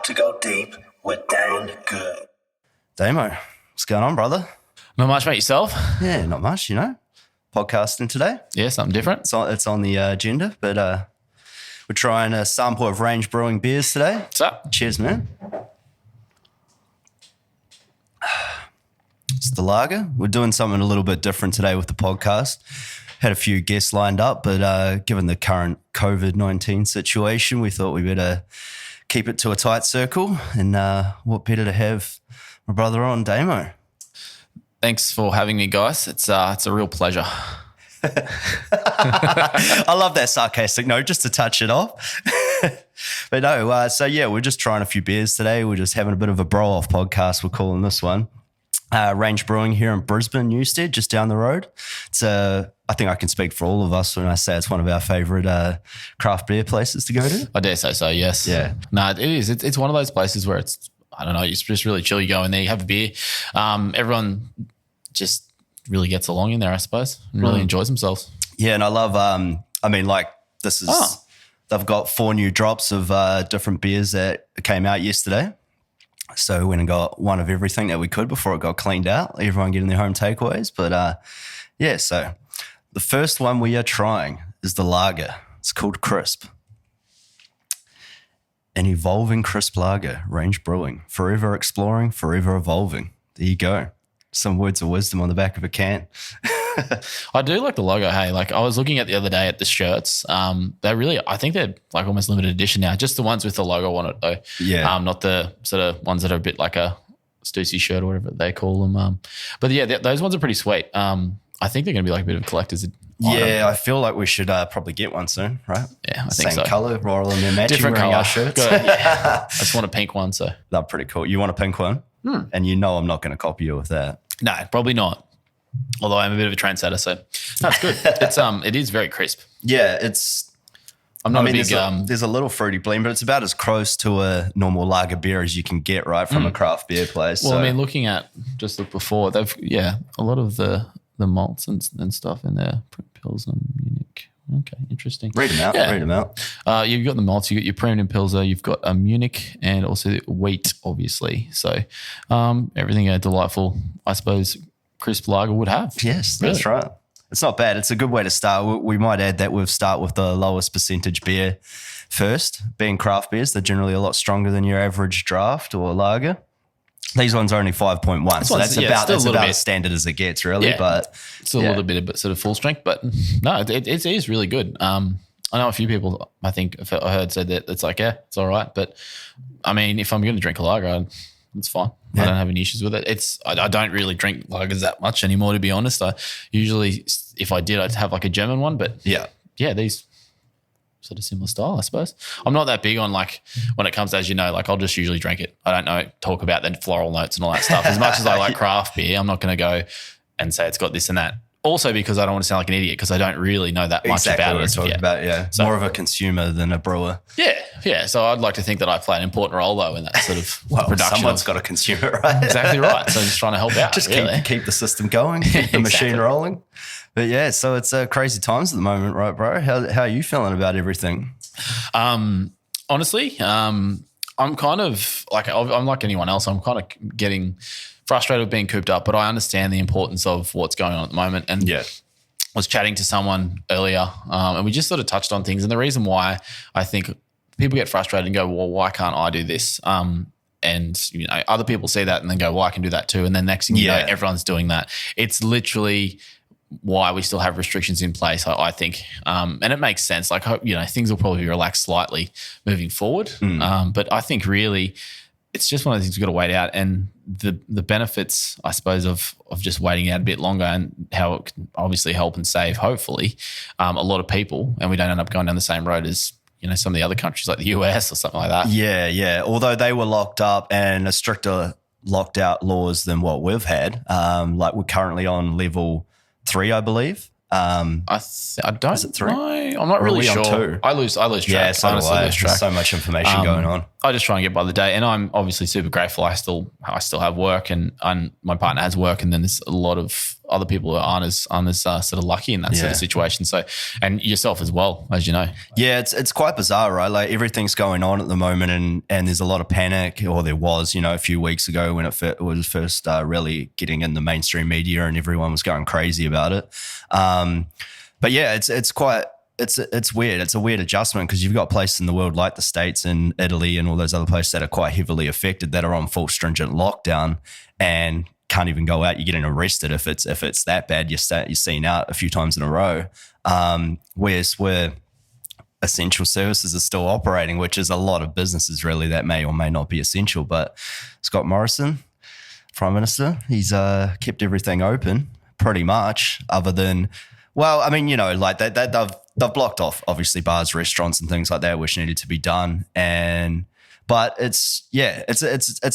to go deep with Dan Good. Damo, what's going on, brother? Not much, mate. Yourself? Yeah, not much, Podcasting today. Yeah, something different. It's on the agenda, but we're trying a sample of Range Brewing beers today. What's up? Cheers, man. It's the lager. We're doing something a little bit different today with the podcast. Had a few guests lined up, but given the current COVID-19 situation, we thought we better keep it to a tight circle. And what better to have my brother on, Damo. Thanks for having me, guys. It's a real pleasure. I love that sarcastic note just to touch it off. But no, we're just trying a few beers today. We're just having a bit of a bro-off podcast, we're calling this one. Range Brewing here in Brisbane, Newstead, just down the road. It's I think I can speak for all of us when I say it's one of our favourite craft beer places to go to. I dare say so, yes. Yeah. No, it is. It's one of those places where it's, I don't know, it's just really chill. You go in there, you have a beer. Everyone just really gets along in there, I suppose, and really enjoys themselves. Yeah, and I love, they've got 4 new drops of different beers that came out yesterday. So we went and got one of everything that we could before it got cleaned out, everyone getting their home takeaways. But so the first one we are trying is the lager. It's called Crisp. An evolving crisp lager, Range Brewing. Forever exploring, forever evolving. There you go. Some words of wisdom on the back of a can. I do like the logo. Hey, like I was looking at the other day at the shirts. I think they're like almost limited edition now. Just the ones with the logo on it though. Yeah. Not the sort of ones that are a bit like a Stussy shirt or whatever they call them. But yeah, those ones are pretty sweet. I think they're going to be like a bit of a collector's item. Yeah, I feel like we should probably get one soon, right? Yeah, I think so. Same colour, we're all in there matching, different wearing colour. our shirts. I just want a pink one. So They're pretty cool. You want a pink one? And I'm not going to copy you with that. no, probably not. Although I'm a bit of a trendsetter, so that's good. It is very crisp. Yeah, I'm not a big. There's a little fruity blend, but it's about as close to a normal lager beer as you can get, right, from a craft beer place. Well, I mean, looking at just look before, they've a lot of the malts and stuff in there. Pilsner, Munich. Okay, interesting. Read them out. Yeah. Read them out. You've got the malts, you've got your premium Pilsner, you've got a Munich and also wheat, obviously. So everything a delightful, I suppose, crisp lager would have. Yes, that's right. It's not bad. It's a good way to start. We might add that we'll start with the lowest percentage beer first. Being craft beers, they're generally a lot stronger than your average draft or lager. These ones are only 5.1, so that's about as standard as it gets, really. Yeah, but it's a little bit of sort of full strength, but no, it is really good. I know a few people, I think I heard said that it's like, it's all right. But I mean, if I'm going to drink a lager, it's fine. Yeah. I don't have any issues with it. I don't really drink lagers that much anymore, to be honest. I usually, if I did, I'd have like a German one. But yeah, these sort of similar style, I suppose. I'm not that big on like when it comes to, as you know, like I'll just usually drink it. I don't talk about the floral notes and all that stuff. As much as I like craft beer, I'm not going to go and say it's got this and that. Also because I don't want to sound like an idiot because I don't really know that much about it. Exactly what we're talking about, So, more of a consumer than a brewer. Yeah. So I'd like to think that I play an important role though in that sort of production. Someone's got to consume it, right? Exactly right. So just trying to help out. Just keep the system going, keep the machine rolling. But yeah, so it's crazy times at the moment, right, bro? How are you feeling about everything? Honestly, I'm kind of like, I'm like anyone else. I'm kind of getting frustrated with being cooped up, but I understand the importance of what's going on at the moment. And was chatting to someone earlier and we just sort of touched on things. And the reason why I think people get frustrated and go, well, why can't I do this? And other people see that and then go, well, I can do that too. And then next thing you know, everyone's doing that. It's literally why we still have restrictions in place, I think. And it makes sense. Like, things will probably be relaxed slightly moving forward. But I think really it's just one of the things we've got to wait out. And the benefits, I suppose, of just waiting out a bit longer and how it can obviously help and save, hopefully, a lot of people, and we don't end up going down the same road as some of the other countries like the US or something like that. Yeah. Although they were locked up and a stricter locked out laws than what we've had. Like we're currently on level 3, I believe. I don't. Is it 3? No, I'm not really sure. I lose track. Yeah, so honestly, lose track. There's so much information going on. I just try and get by the day, and I'm obviously super grateful. I still have work, and my partner has work, and then there's a lot of other people who aren't as sort of lucky in that sort of situation. So, and yourself as well, as you know. Yeah, it's quite bizarre, right? Like everything's going on at the moment, and there's a lot of panic, or there was, a few weeks ago when it was first really getting in the mainstream media, and everyone was going crazy about it. But yeah, it's quite. It's weird. It's a weird adjustment because you've got places in the world like the States and Italy and all those other places that are quite heavily affected that are on full stringent lockdown and can't even go out. You're getting arrested if it's that bad. You're seen out a few times in a row. Whereas where essential services are still operating, which is a lot of businesses really that may or may not be essential. But Scott Morrison, Prime Minister, he's kept everything open pretty much, other than. Well, I mean, like they've blocked off obviously bars, restaurants, and things like that, which needed to be done. But it's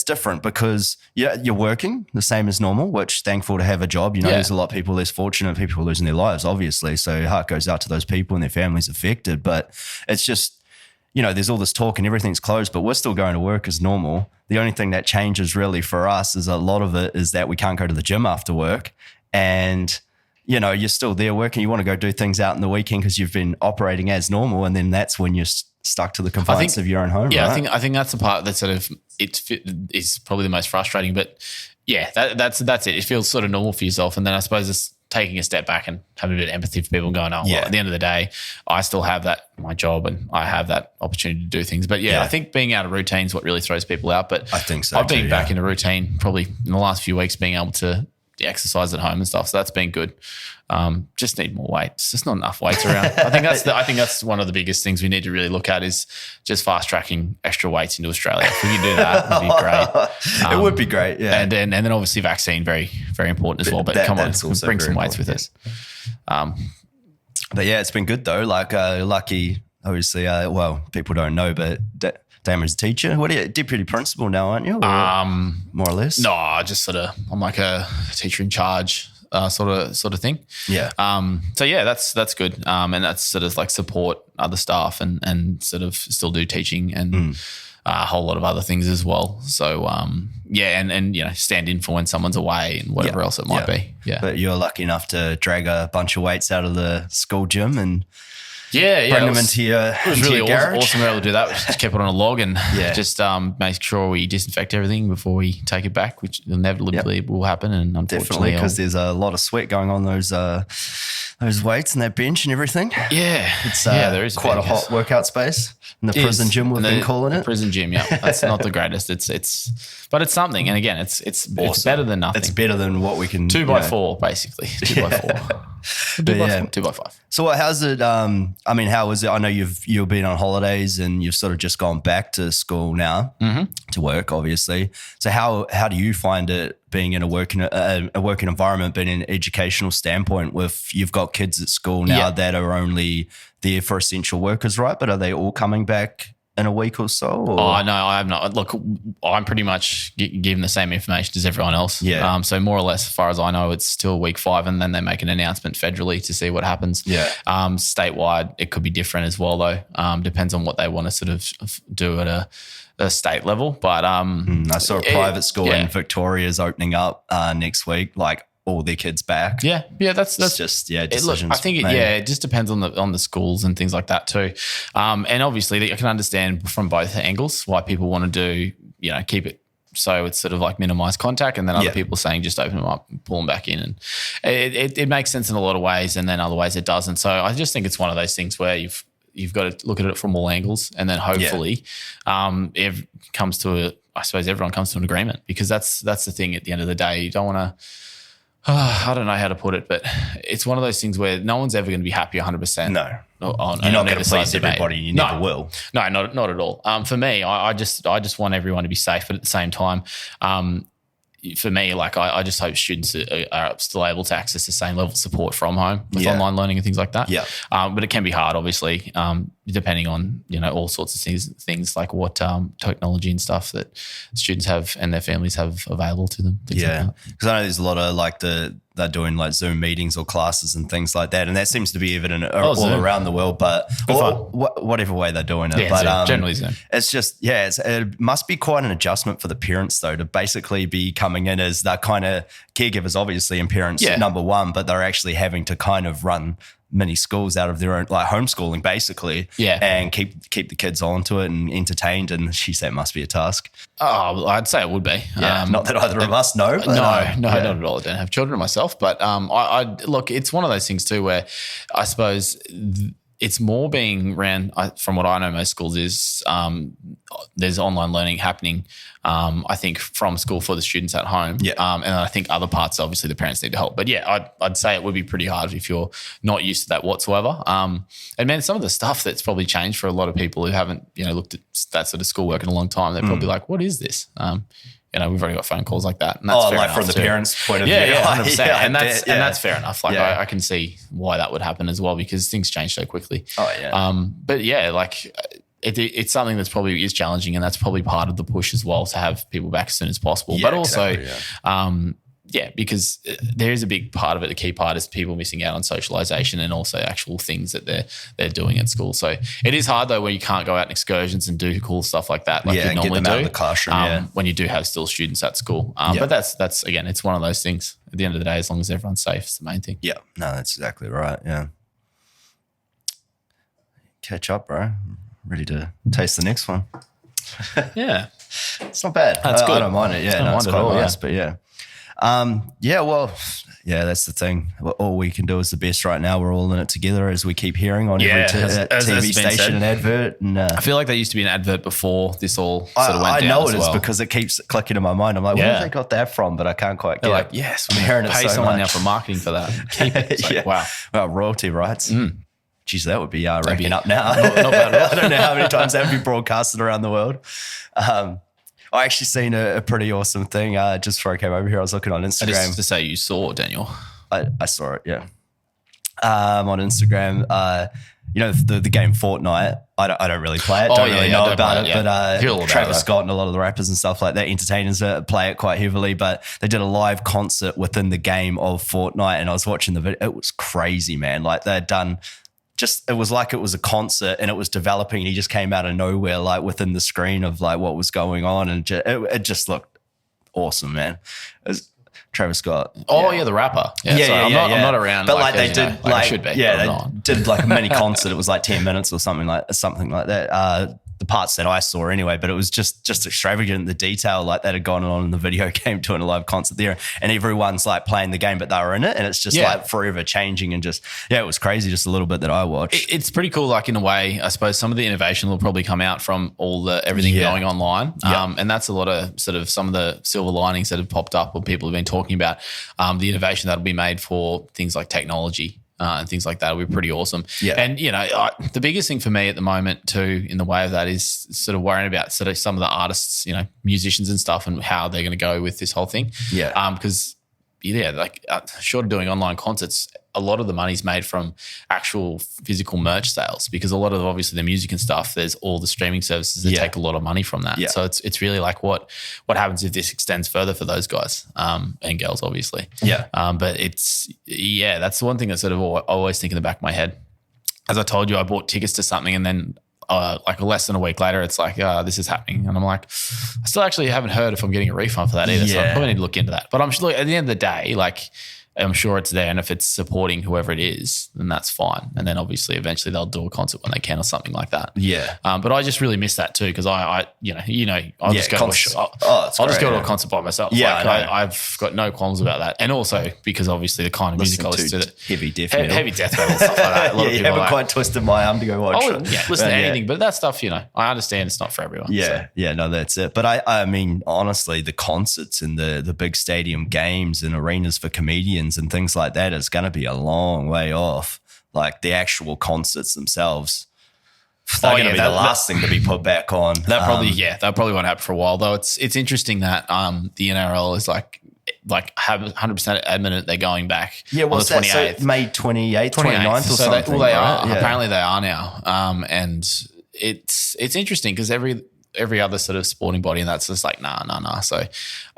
different because you're working the same as normal, which thankful to have a job. There's a lot of people less fortunate, people losing their lives, obviously. So heart goes out to those people and their families affected. But it's just, there's all this talk and everything's closed, but we're still going to work as normal. The only thing that changes really for us is a lot of it is that we can't go to the gym after work, and you're still there working. You want to go do things out in the weekend because you've been operating as normal, and then that's when you're stuck to the confines of your own home. Yeah, right? I think that's the part that sort of is probably the most frustrating. But yeah, that's it. It feels sort of normal for yourself, and then I suppose it's taking a step back and having a bit of empathy for people and going, well, at the end of the day, I still have my job and I have that opportunity to do things. But I think being out of routine is what really throws people out. But I think so. I've been back in a routine probably in the last few weeks, being able to exercise at home and stuff. So that's been good. Just need more weight. It's just not enough weights around. I think that's one of the biggest things we need to really look at is just fast tracking extra weights into Australia. If we can do that, it'd be great. It would be great. Yeah. And then obviously vaccine, very, very important as well. But come on, bring some weights with us. But yeah, it's been good though. Like lucky, obviously, people don't know, but Damian's a teacher. What are you, deputy principal now, aren't you? More or less? No, just sort of, I'm like a teacher in charge sort of thing. Yeah. So yeah, that's good. And that's sort of like support other staff and sort of still do teaching and a whole lot of other things as well. So and stand in for when someone's away and whatever else it might be. Yeah. But you're lucky enough to drag a bunch of weights out of the school gym and bring them into your It was really garage. awesome to be able to do that. We just kept it on a log and just make sure we disinfect everything before we take it back, which inevitably will happen. And unfortunately, because there's a lot of sweat going on those weights and that bench and everything. Yeah, there is quite a hot workout space in the prison gym. We've been calling it prison gym. Yeah, that's not the greatest. But it's something. And again, it's awesome. It's better than nothing. It's better than what we can 2x4 basically. 2x4. 2x5. So how's it? How was it? I know you've been on holidays and you've sort of just gone back to school now to work, obviously. So how do you find it being in a working environment, being in an educational standpoint? With you've got kids at school now that are only there for essential workers, right? But are they all coming back in a week or so? Or? Oh, no, I have not. Look, I'm pretty much given the same information as everyone else. Yeah. So more or less, as far as I know, it's still week 5 and then they make an announcement federally to see what happens. Yeah. Statewide, it could be different as well though. Depends on what they want to sort of do at a state level. But I saw a private school in Victoria is opening up next week, like all their kids back. Yeah, that's just decisions. I think it just depends on the schools and things like that too. And obviously, I can understand from both angles why people want to do keep it so it's sort of like minimize contact, and then other people saying just open them up and pull them back in, and it makes sense in a lot of ways, and then other ways it doesn't. So I just think it's one of those things where you've got to look at it from all angles, and then hopefully it comes to everyone comes to an agreement, because that's the thing at the end of the day. You don't want to. I don't know how to put it, but it's one of those things where no one's ever going to be happy 100%. No. You're not going to please everybody. You never will. No, not at all. For me, I just want everyone to be safe, but at the same time, for me, like I just hope students are still able to access the same level of support from home with online learning and things like that. Yeah. But it can be hard, obviously, depending on all sorts of things like what technology and stuff that students have and their families have available to them. Yeah, because I know there's a lot of like the they're doing like Zoom meetings or classes and things like that, and that seems to be evident all Zoom. around the world. But whatever way they're doing it, but Zoom. Generally Zoom. It's just it must be quite an adjustment for the parents though to basically be coming in as they're kind of caregivers, obviously, and parents number one, but they're actually having to kind of run mini schools out of their own, like homeschooling basically, and keep the kids onto it and entertained. And she said it must be a task. Oh, I'd say it would be. Not that either of us know. But, not at all. I don't have children myself, but I look, it's one of those things too where I suppose it's more being ran, from what I know most schools is there's online learning happening, I think, from school for the students at home. And I think other parts, obviously, the parents need to help. But I'd say it would be pretty hard if you're not used to that whatsoever. And man, some of the stuff that's probably changed for a lot of people who haven't, looked at that sort of schoolwork in a long time, they're probably like, what is this? We've already got phone calls like that. And that's fair enough from the parents' point of view. Yeah, 100%. And that's fair enough. Like I can see why that would happen as well because things change so quickly. It's something that's probably is challenging, and that's probably part of the push as well to have people back as soon as possible. But also, because there is a big part of it. The key part is people missing out on socialization and also actual things that they're doing at school. So it is hard though when you can't go out on excursions and do cool stuff like that, like you normally do out of the classroom. When you do have still students at school. But that's again, it's one of those things. At the end of the day, as long as everyone's safe, it's the main thing. Yeah, no, that's exactly right. Yeah, catch up, bro. Ready to taste the next one. Yeah. It's not bad. That's good. I don't mind it. Yeah, it's quite nice, but that's the thing. All we can do is the best right now. We're all in it together, as we keep hearing on every TV station and advert. And I feel like there used to be an advert before this all sort of went down. I know it is because it keeps clicking in my mind. I'm like, where have they got that from? But I can't quite get it. Yes, we're hearing pay someone now for marketing for that. Keep it. It's like, wow. Well, royalty rights. Geez, that would be racking up now. Not bad at all. I don't know how many times that would be broadcasted around the world. I actually seen a pretty awesome thing just before I came over here. I was looking on Instagram. Just to say you saw, Daniel. I saw it, yeah. On Instagram, the game Fortnite. I don't really play it. Don't really know about it. But Travis Scott and a lot of the rappers and stuff like that, entertainers play it quite heavily. But they did a live concert within the game of Fortnite, and I was watching the video. It was crazy, man. Like they'd done. It was like it was a concert and it was developing and he just came out of nowhere, like within the screen of like what was going on. And it just looked awesome, man. It was Travis Scott. The rapper. I'm not around. But like they did, I should be. Yeah, they did like a mini concert. It was like 10 minutes or something like that. The parts that I saw anyway, but it was just extravagant. The detail like that had gone on in the video game doing a live concert there, and everyone's like playing the game, but they were in it, and it's just like forever changing and just it was crazy. Just a little bit that I watched. It's pretty cool. Like in a way, I suppose some of the innovation will probably come out from all everything going online, and that's a lot of sort of some of the silver linings that have popped up, or people have been talking about the innovation that'll be made for things like technology. And things like that will be pretty awesome. Yeah. And, the biggest thing for me at the moment too, in the way of that is sort of worrying about sort of some of the artists, musicians and stuff and how they're going to go with this whole thing. Yeah. Because, short of doing online concerts, a lot of the money's made from actual physical merch sales because a lot of obviously the music and stuff, there's all the streaming services that take a lot of money from that. Yeah. So it's really like what happens if this extends further for those guys and girls, obviously. Yeah. But that's the one thing that sort of always think in the back of my head. As I told you, I bought tickets to something and then like less than a week later, it's like, this is happening. And I'm like, I still actually haven't heard if I'm getting a refund for that either. So I probably need to look into that. But I'm sure at the end of the day, like, I'm sure it's there. And if it's supporting whoever it is, then that's fine. And then obviously eventually they'll do a concert when they can or something like that. Yeah. But I just really miss that too because I'll just go to a concert by myself. Yeah. Like, I've got no qualms about that. And also because obviously the kind of music I listen to heavy death metal. Heavy death metal and stuff like that. A lot of people haven't quite twisted my arm to go watch. Listen to anything, but that stuff, I understand it's not for everyone. Yeah. So. Yeah, no, that's it. But I mean, honestly, the concerts and the big stadium games and arenas for comedians and things like that is going to be a long way off. Like the actual concerts themselves, they're going to be the last thing to be put back on. That probably won't happen for a while. Though it's interesting that the NRL is like have 100% admitted they're going back. Yeah, what's on the 28th? So May 28th, 29th or something. They are. Yeah. Apparently they are now. And it's interesting because every other sort of sporting body and that's just like nah. So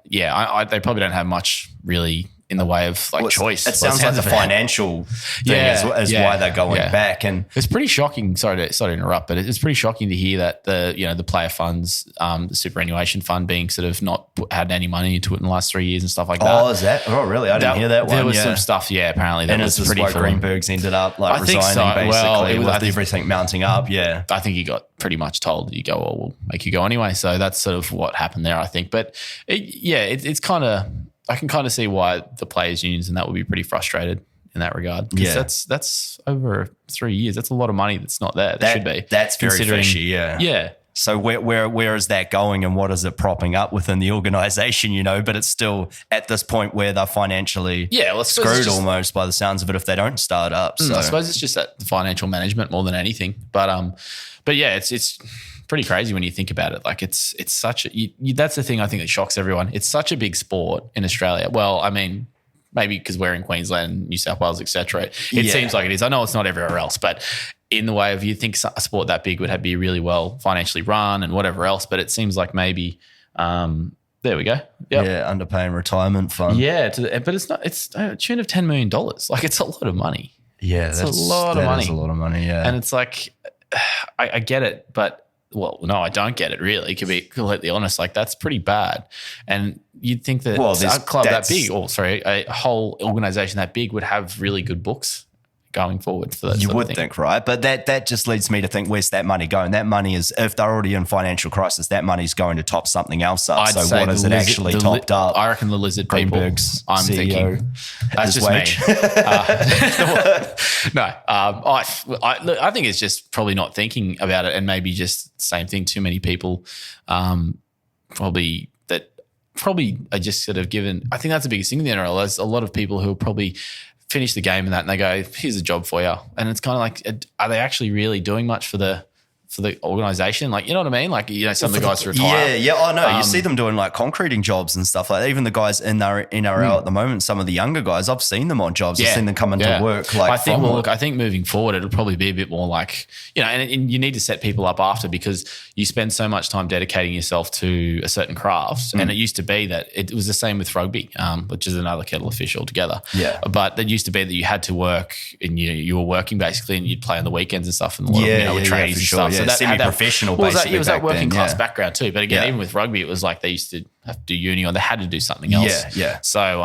yeah, they probably don't have much really in the way of like choice. It sounds like the financial thing is why they're going back, and it's pretty shocking. Sorry to interrupt, but it's pretty shocking to hear that the player funds, the superannuation fund, being sort of not had any money into it in the last 3 years and stuff like that. Oh, is that? Oh, really? I didn't hear that one. There was some stuff, apparently that was pretty. Why Greenberg's ended up like resigning basically with everything mounting up. Yeah, I think he got pretty much told you go, or we'll make you go anyway. So that's sort of what happened there, I think. But it's kind of. I can kind of see why the players' unions and that would be pretty frustrated in that regard. Because that's over 3 years. That's a lot of money that's not there. That should be. That's very fishy, yeah. Yeah. So where is that going, and what is it propping up within the organisation, But it's still at this point where they're financially screwed almost by the sounds of it if they don't start up. So I suppose it's just that financial management more than anything. But yeah, it's pretty crazy when you think about it. Like it's such a that's the thing I think that shocks everyone. It's such a big sport in Australia. Well, I mean, maybe because we're in Queensland, New South Wales, etc. It seems like it is. I know it's not everywhere else, but in the way of you think a sport that big would be really well financially run and whatever else, but it seems like maybe there we go. Yep. Yeah, underpaying retirement fund. Yeah, but it's not. It's a tune of $10 million. Like it's a lot of money. Yeah, it's a lot of money. That is a lot of money. Yeah, and it's like I get it, but. Well, no, I don't get it really. To be completely honest, like that's pretty bad. And you'd think that a club that big, a whole organisation that big would have really good books going forward for that. You would think, right? But that just leads me to think, where's that money going? That money is, if they're already in financial crisis, that money's going to top something else up. So what is it actually topped up? I reckon the lizard Greenberg's people. I'm CEO, thinking that's just wage. me. No, I think it's just probably not thinking about it, and maybe just same thing. Too many people, probably are just sort of given. I think that's the biggest thing in the NRL. There's a lot of people who are probably finish the game and that, and they go, here's a job for you. And it's kind of like, are they actually really doing much for the organisation? Like, you know what I mean? Like, some of the guys retire. Yeah. Oh, no, you see them doing like concreting jobs and stuff like that. Even the guys in their NRL at the moment, some of the younger guys, I've seen them on jobs. I've seen them come into work. Like, I think moving forward, it'll probably be a bit more like, and you need to set people up after, because you spend so much time dedicating yourself to a certain craft. And it used to be that it was the same with rugby, which is another kettle of fish altogether. Yeah. But it used to be that you had to work, and you were working basically, and you'd play on the weekends and stuff, and a lot of, with trades and stuff. Yeah, so that semi-professional basically. It was that working class background too. But again, even with rugby, it was like they used to have to do uni, or they had to do something else. Yeah. So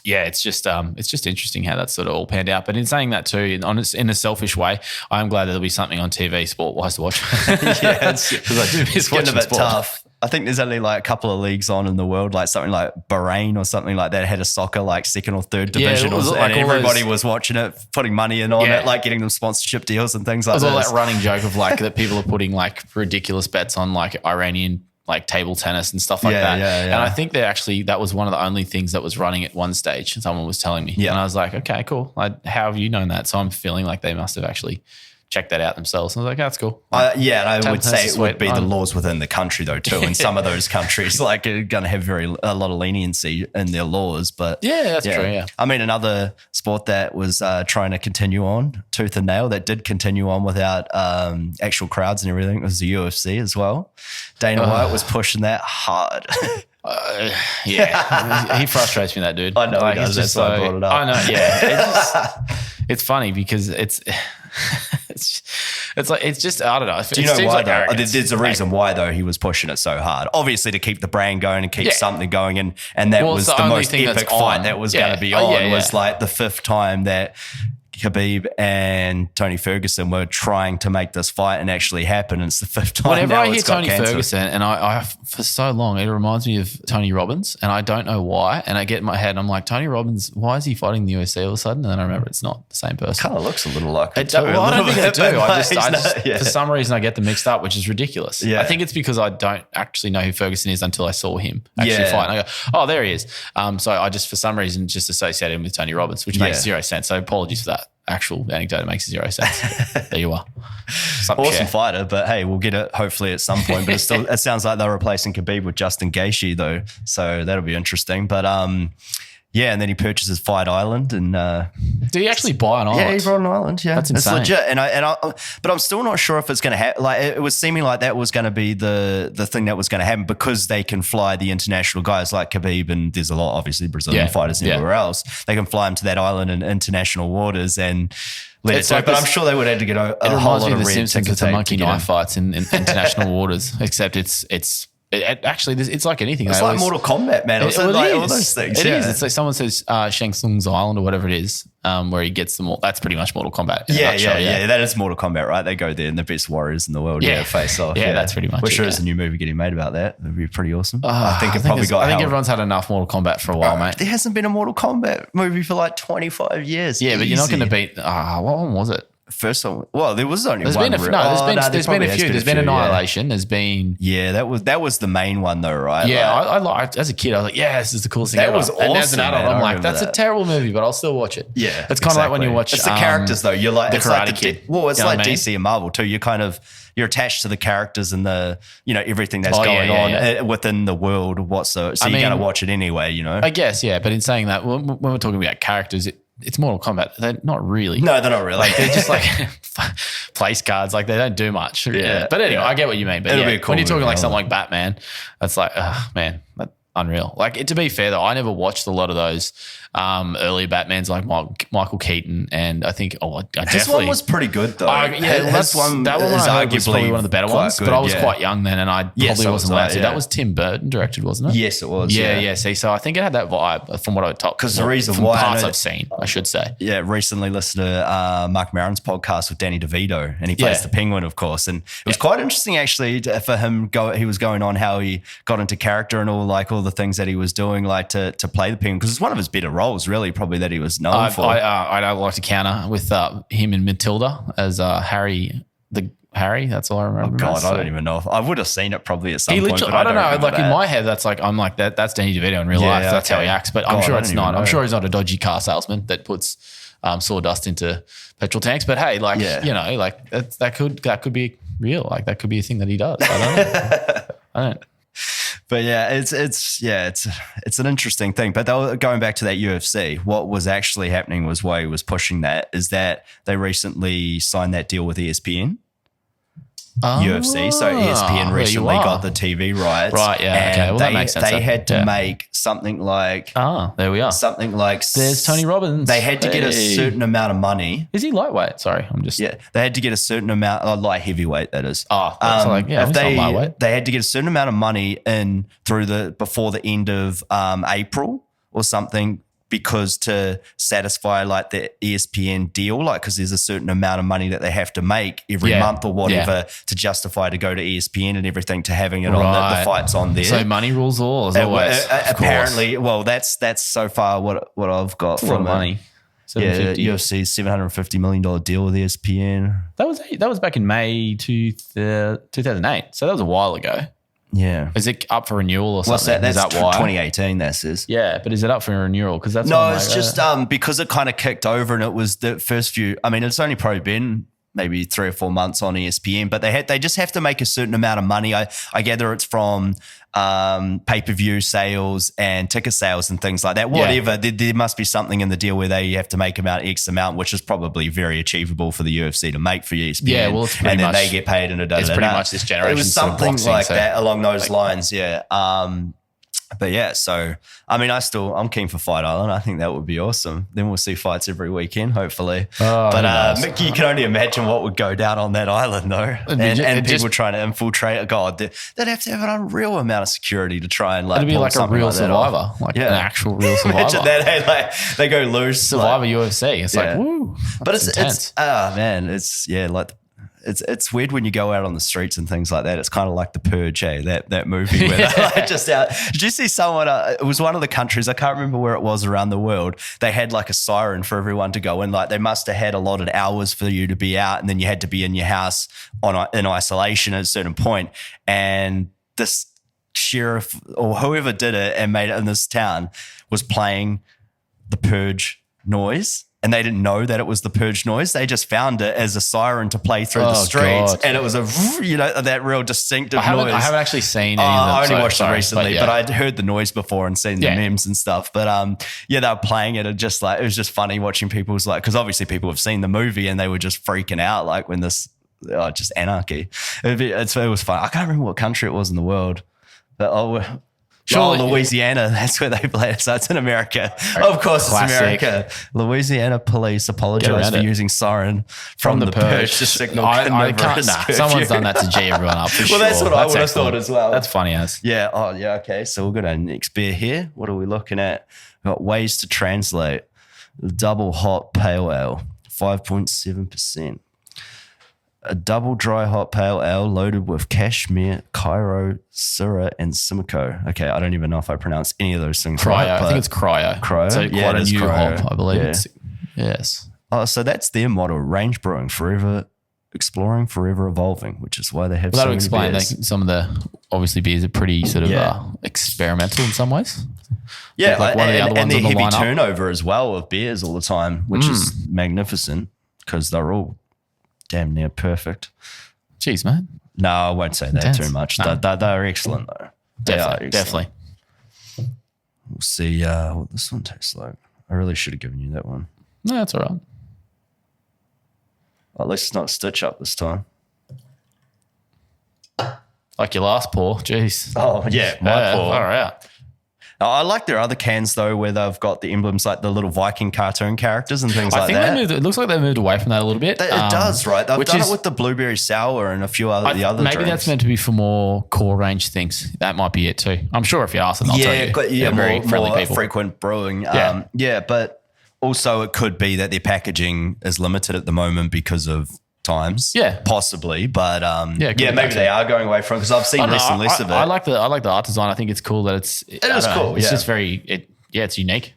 it's just interesting how that's sort of all panned out. But in saying that too, in a selfish way, I'm glad there'll be something on TV sport-wise to watch. Yeah, because I do miss watching sport. Tough. I think there's only like a couple of leagues on in the world, like something like Bahrain or something like that had a soccer like second or third division, and everybody was watching it, putting money in on it, like getting them sponsorship deals and things like that. There's all that running joke of like that people are putting like ridiculous bets on like Iranian like table tennis and stuff like that. Yeah. And I think that was one of the only things that was running at one stage. Someone was telling me. Yeah. And I was like, okay, cool. How have you known that? So I'm feeling like they must have actually check that out themselves. And I was like, oh, that's cool. And I would say it would be the laws within the country though too. In some of those countries, like are going to have a lot of leniency in their laws. But that's true. Yeah. I mean, another sport that was trying to continue on tooth and nail, that did continue on without actual crowds and everything, was the UFC as well. Dana White was pushing that hard. He frustrates me, that dude. I know, like, he does. That's why I brought it up. I know, yeah. It's funny because it's just I don't know. Do you know why though? There's a reason why though he was pushing it so hard. Obviously to keep the brand going and keep something going, and that was the most epic fight that was going to be on. Was like the fifth time that Khabib and Tony Ferguson were trying to make this fight and actually happen. And it's the fifth time. Whenever I hear Tony Ferguson, and I for so long, it reminds me of Tony Robbins, and I don't know why. And I get in my head, and I'm like, Tony Robbins, why is he fighting the UFC all of a sudden? And then I remember it's not the same person. Kind of looks a little like it. Well, I don't think they do. I just for some reason I get them mixed up, which is ridiculous. Yeah. I think it's because I don't actually know who Ferguson is until I saw him actually fight. And I go, oh, there he is. So I just for some reason just associate him with Tony Robbins, which makes zero sense. So apologies for that. Actual anecdote makes zero sense. There you are. Awesome fighter, but hey, we'll get it hopefully at some point. But it sounds like they're replacing Khabib with Justin Gaethje though, so that'll be interesting. But Yeah, and then he purchases Fight Island, and Did he actually buy an island? yeah, he bought an island. Yeah, That's it's insane. legit. But I'm still not sure if it's going to happen. Like, it was seeming like that was going to be the thing that was going to happen because they can fly the international guys like Khabib, and there's a lot obviously Brazilian fighters everywhere else. They can fly them to that island in international waters and let it. But I'm sure they would have to get a whole lot of The red Simpsons ticket with the tape monkey to get knife in. fights in international waters, except actually, it's like anything. It's like Mortal Kombat, man. It's like all those things. It yeah. is. It's like someone says Shang Tsung's Island or whatever it is, where he gets them all. That's pretty much Mortal Kombat. in a nutshell, Yeah. That is Mortal Kombat, right? They go there and the best warriors in the world face off. Yeah, that's pretty much We're it, sure yeah. there's a new movie getting made about that. That'd be pretty awesome. I think everyone's had enough Mortal Kombat for a while, mate. There hasn't been a Mortal Kombat movie for like 25 years. Yeah, but you're not Easy. going to beat. What one was it? First one. Well, there was only There's one. been a few. There's been Annihilation. There's been. Yeah, that was the main one though, right? Yeah, Like, I liked as a kid. I was like, yeah, this is the coolest thing That ever. was And as awesome, an adult, man. I I'm like, remember that's a that. terrible movie, but I'll still watch it. Yeah, it's kind of like when you watch. It's the characters though. You're like the it's like Karate Kid. Well, it's You know like what I mean? DC and Marvel too. You're attached to the characters and the everything that's Oh, yeah, going yeah, on within the world. So you're gonna watch it anyway. I guess, yeah. But in saying that, when we're talking about characters, it's Mortal Kombat. They're not really. No, they're not really. Like, they're just like place cards. Like, they don't do much. Yeah. But anyway, I get what you mean. But It'll be a cool when you're talking movie, like something like Batman, that's like, man, that's unreal. Like, to be fair though, I never watched a lot of those early Batmans like Michael Keaton, and I think I His definitely one was pretty good though. that one I heard was probably one of the better ones. good, but I was yeah. quite young then, and I Yes, probably so wasn't was I, allowed to. yeah. That was Tim Burton directed, wasn't it? Yes, it was. Yeah. See, so I think it had that vibe from what I told. Because the reason from why I parts know I've seen, I should say. Yeah, recently listened to Mark Maron's podcast with Danny DeVito, and he plays the Penguin, of course. And it was quite interesting, actually, for him. He was going on how he got into character and all the things that he was doing, like to play the Penguin, because it's one of his better roles, really, probably that he was known for. I'd like to counter with him and Matilda as Harry. Harry, that's all I remember. Oh God, I don't even know. I would have seen it probably at some He point. literally, But I don't know. remember Like that. in my head, I'm like that. That's Danny DeVito in real life. That's how he acts. But I'm sure I it's don't not. even I'm know. sure he's not a dodgy car salesman that puts sawdust into petrol tanks. But hey, like like that could be real. Like that could be a thing that he does. I don't know. I don't. But yeah, it's an interesting thing. But going back to that UFC, what was actually happening was why he was pushing that is that they recently signed that deal with ESPN. UFC, so ESPN recently got the TV rights, right? Yeah, and okay. Well, that makes sense. They had to make something like there we are. Something like There's Tony Robbins. They had to get a certain amount of money. Is he lightweight? Sorry, I'm just they had to get a certain amount, light heavyweight. That is. Lightweight. They had to get a certain amount of money in before the end of April or something. Because to satisfy like the ESPN deal, like because there's a certain amount of money that they have to make every month or whatever to justify to go to ESPN and everything to having it on the fights on there. So money rules all as always. Apparently, well, that's so far what I've got from money. Yeah, UFC's $750 million deal with ESPN. That was back in May 2008. So that was a while ago. Yeah. Is it up for renewal or something? What's that? That's is that why? 2018, that says. Yeah, but is it up for renewal? Because that's no, it's just because it kind of kicked over and it was the first few. I mean, it's only probably been maybe 3 or 4 months on ESPN, but they just have to make a certain amount of money. I gather it's from pay-per-view sales and ticket sales and things like that. Whatever. There must be something in the deal where they have to make about X amount, which is probably very achievable for the UFC to make for ESPN. Yeah, well, it's pretty and then much, they get paid and it's pretty much this generation. It was something like that along those lines. Yeah. But yeah, so I mean, I'm keen for Fight Island. I think that would be awesome. Then we'll see fights every weekend, hopefully. But you can only imagine what would go down on that island, though. And people trying to infiltrate. God, they'd have to have an unreal amount of security to try and it'd be like a real Survivor, like an actual real Survivor. Imagine that, hey, like they go loose. Survivor UFC. It's like woo. But it's man, it's like. It's weird when you go out on the streets and things like that. It's kind of like The Purge, that movie where they're like just out. Did you see someone? It was one of the countries, I can't remember where it was around the world. They had like a siren for everyone to go in. Like they must have had allotted hours for you to be out, and then you had to be in your house in isolation at a certain point. And this sheriff or whoever did it and made it in this town was playing The Purge noise. and they didn't know that it was the purge noise. They just found it as a siren to play through the streets. God. And it was that real distinctive noise. I haven't actually seen any of them. I only watched it recently, but yeah. I'd heard the noise before and seen the memes and stuff. But they were playing it and just like, it was just funny watching people's like, because obviously people have seen the movie and they were just freaking out like when this, just anarchy. It was fun. I can't remember what country it was in the world, but Louisiana, that's where they play it. So it's in America. Of course, Classic. it's America. Louisiana police apologize for using siren from the purge to signal. I can't. Someone's done that to G everyone up. For well, that's what I would have excellent. thought as well. That's funny as. Yeah. Oh, yeah. Okay. So we'll go to our next beer here. What are we looking at? We've got ways to translate. Double hot pale ale, 5.7%. A double dry hot pale ale loaded with cashmere, Cairo, Syrah, and Simcoe. Okay, I don't even know if I pronounced any of those things right. I think it's cryo. Cryo? So Yeah, quite it a is new cryo. hop, I believe. Yeah. Yes. Oh, so that's their motto, Range Brewing, forever exploring, forever evolving, which is why they have so That'll many explain beers. some of the, obviously, beers are pretty sort of experimental in some ways. Yeah, Like one of the other and ones their on the heavy lineup. turnover as well of beers all the time, which is magnificent because they're all damn near perfect. Jeez, man. No, I won't say that Intense. too much. No. They're excellent though. They are excellent. Definitely. We'll see what this one tastes like. I really should have given you that one. No, that's all right. At least it's not Stitch Up this time. Like your last pour. Jeez. Oh, yeah. My pour. All right. I like their other cans though, where they've got the emblems like the little Viking cartoon characters and things like that. It looks like they moved away from that a little bit. It does, right? They've which done is- it with the blueberry sour and a few other Maybe drinks. that's meant to be for more core range things. That might be it too. I'm sure if you ask them, they'll tell you. They're very friendly more people. frequent brewing. Yeah. But also it could be that their packaging is limited at the moment because of times. Yeah. Possibly. But could be maybe that they are going away from it because I've seen I don't less know. and less of it. I like the art design. I think it's cool that it's cool, It's yeah. just very it's unique.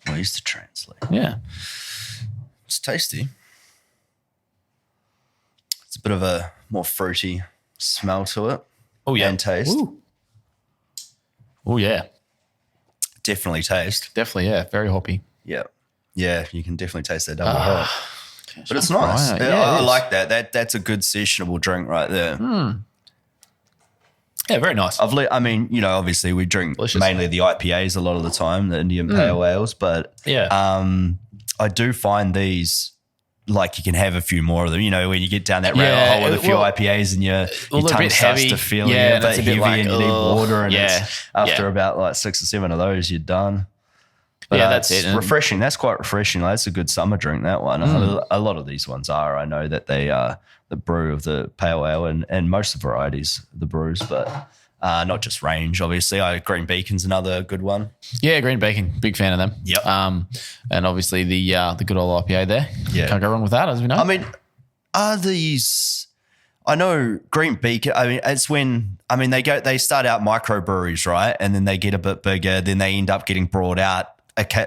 Ways to translate. Yeah. It's tasty. It's a bit of a more fruity smell to it. Oh yeah. And taste. Oh yeah. Definitely taste. Definitely, yeah. Very hoppy. Yeah. Yeah, you can definitely taste that double hop. But it's Right. nice. Yeah, I it is. like that. That's a good sessionable drink right there. Yeah, very nice. Obviously we drink Delicious. mainly the IPAs a lot of the time, the Indian Pale Ales, but Yeah. I do find these like you can have a few more of them. You know, when you get down that rabbit Yeah, hole with a few well, IPAs and your they're a tongue bit starts heavy. to feel Yeah, a that's bit a bit heavy like, and you need water and yeah, it's after yeah. about like 6 or 7 of those, you're done. But, that's it's it. refreshing. That's quite refreshing. That's a good summer drink, that one. A lot of these ones are. I know that they are the brew of the pale ale and most of the varieties, the brews, but not just Range, obviously. Green Beacon's another good one. Yeah, Green Bacon. Big fan of them. Yep. And obviously the good old IPA there. Yeah. Can't go wrong with that, as we know. I mean, are these... I know Green Beacon, it's when, they start out microbreweries, right? And then they get a bit bigger, then they end up getting brought out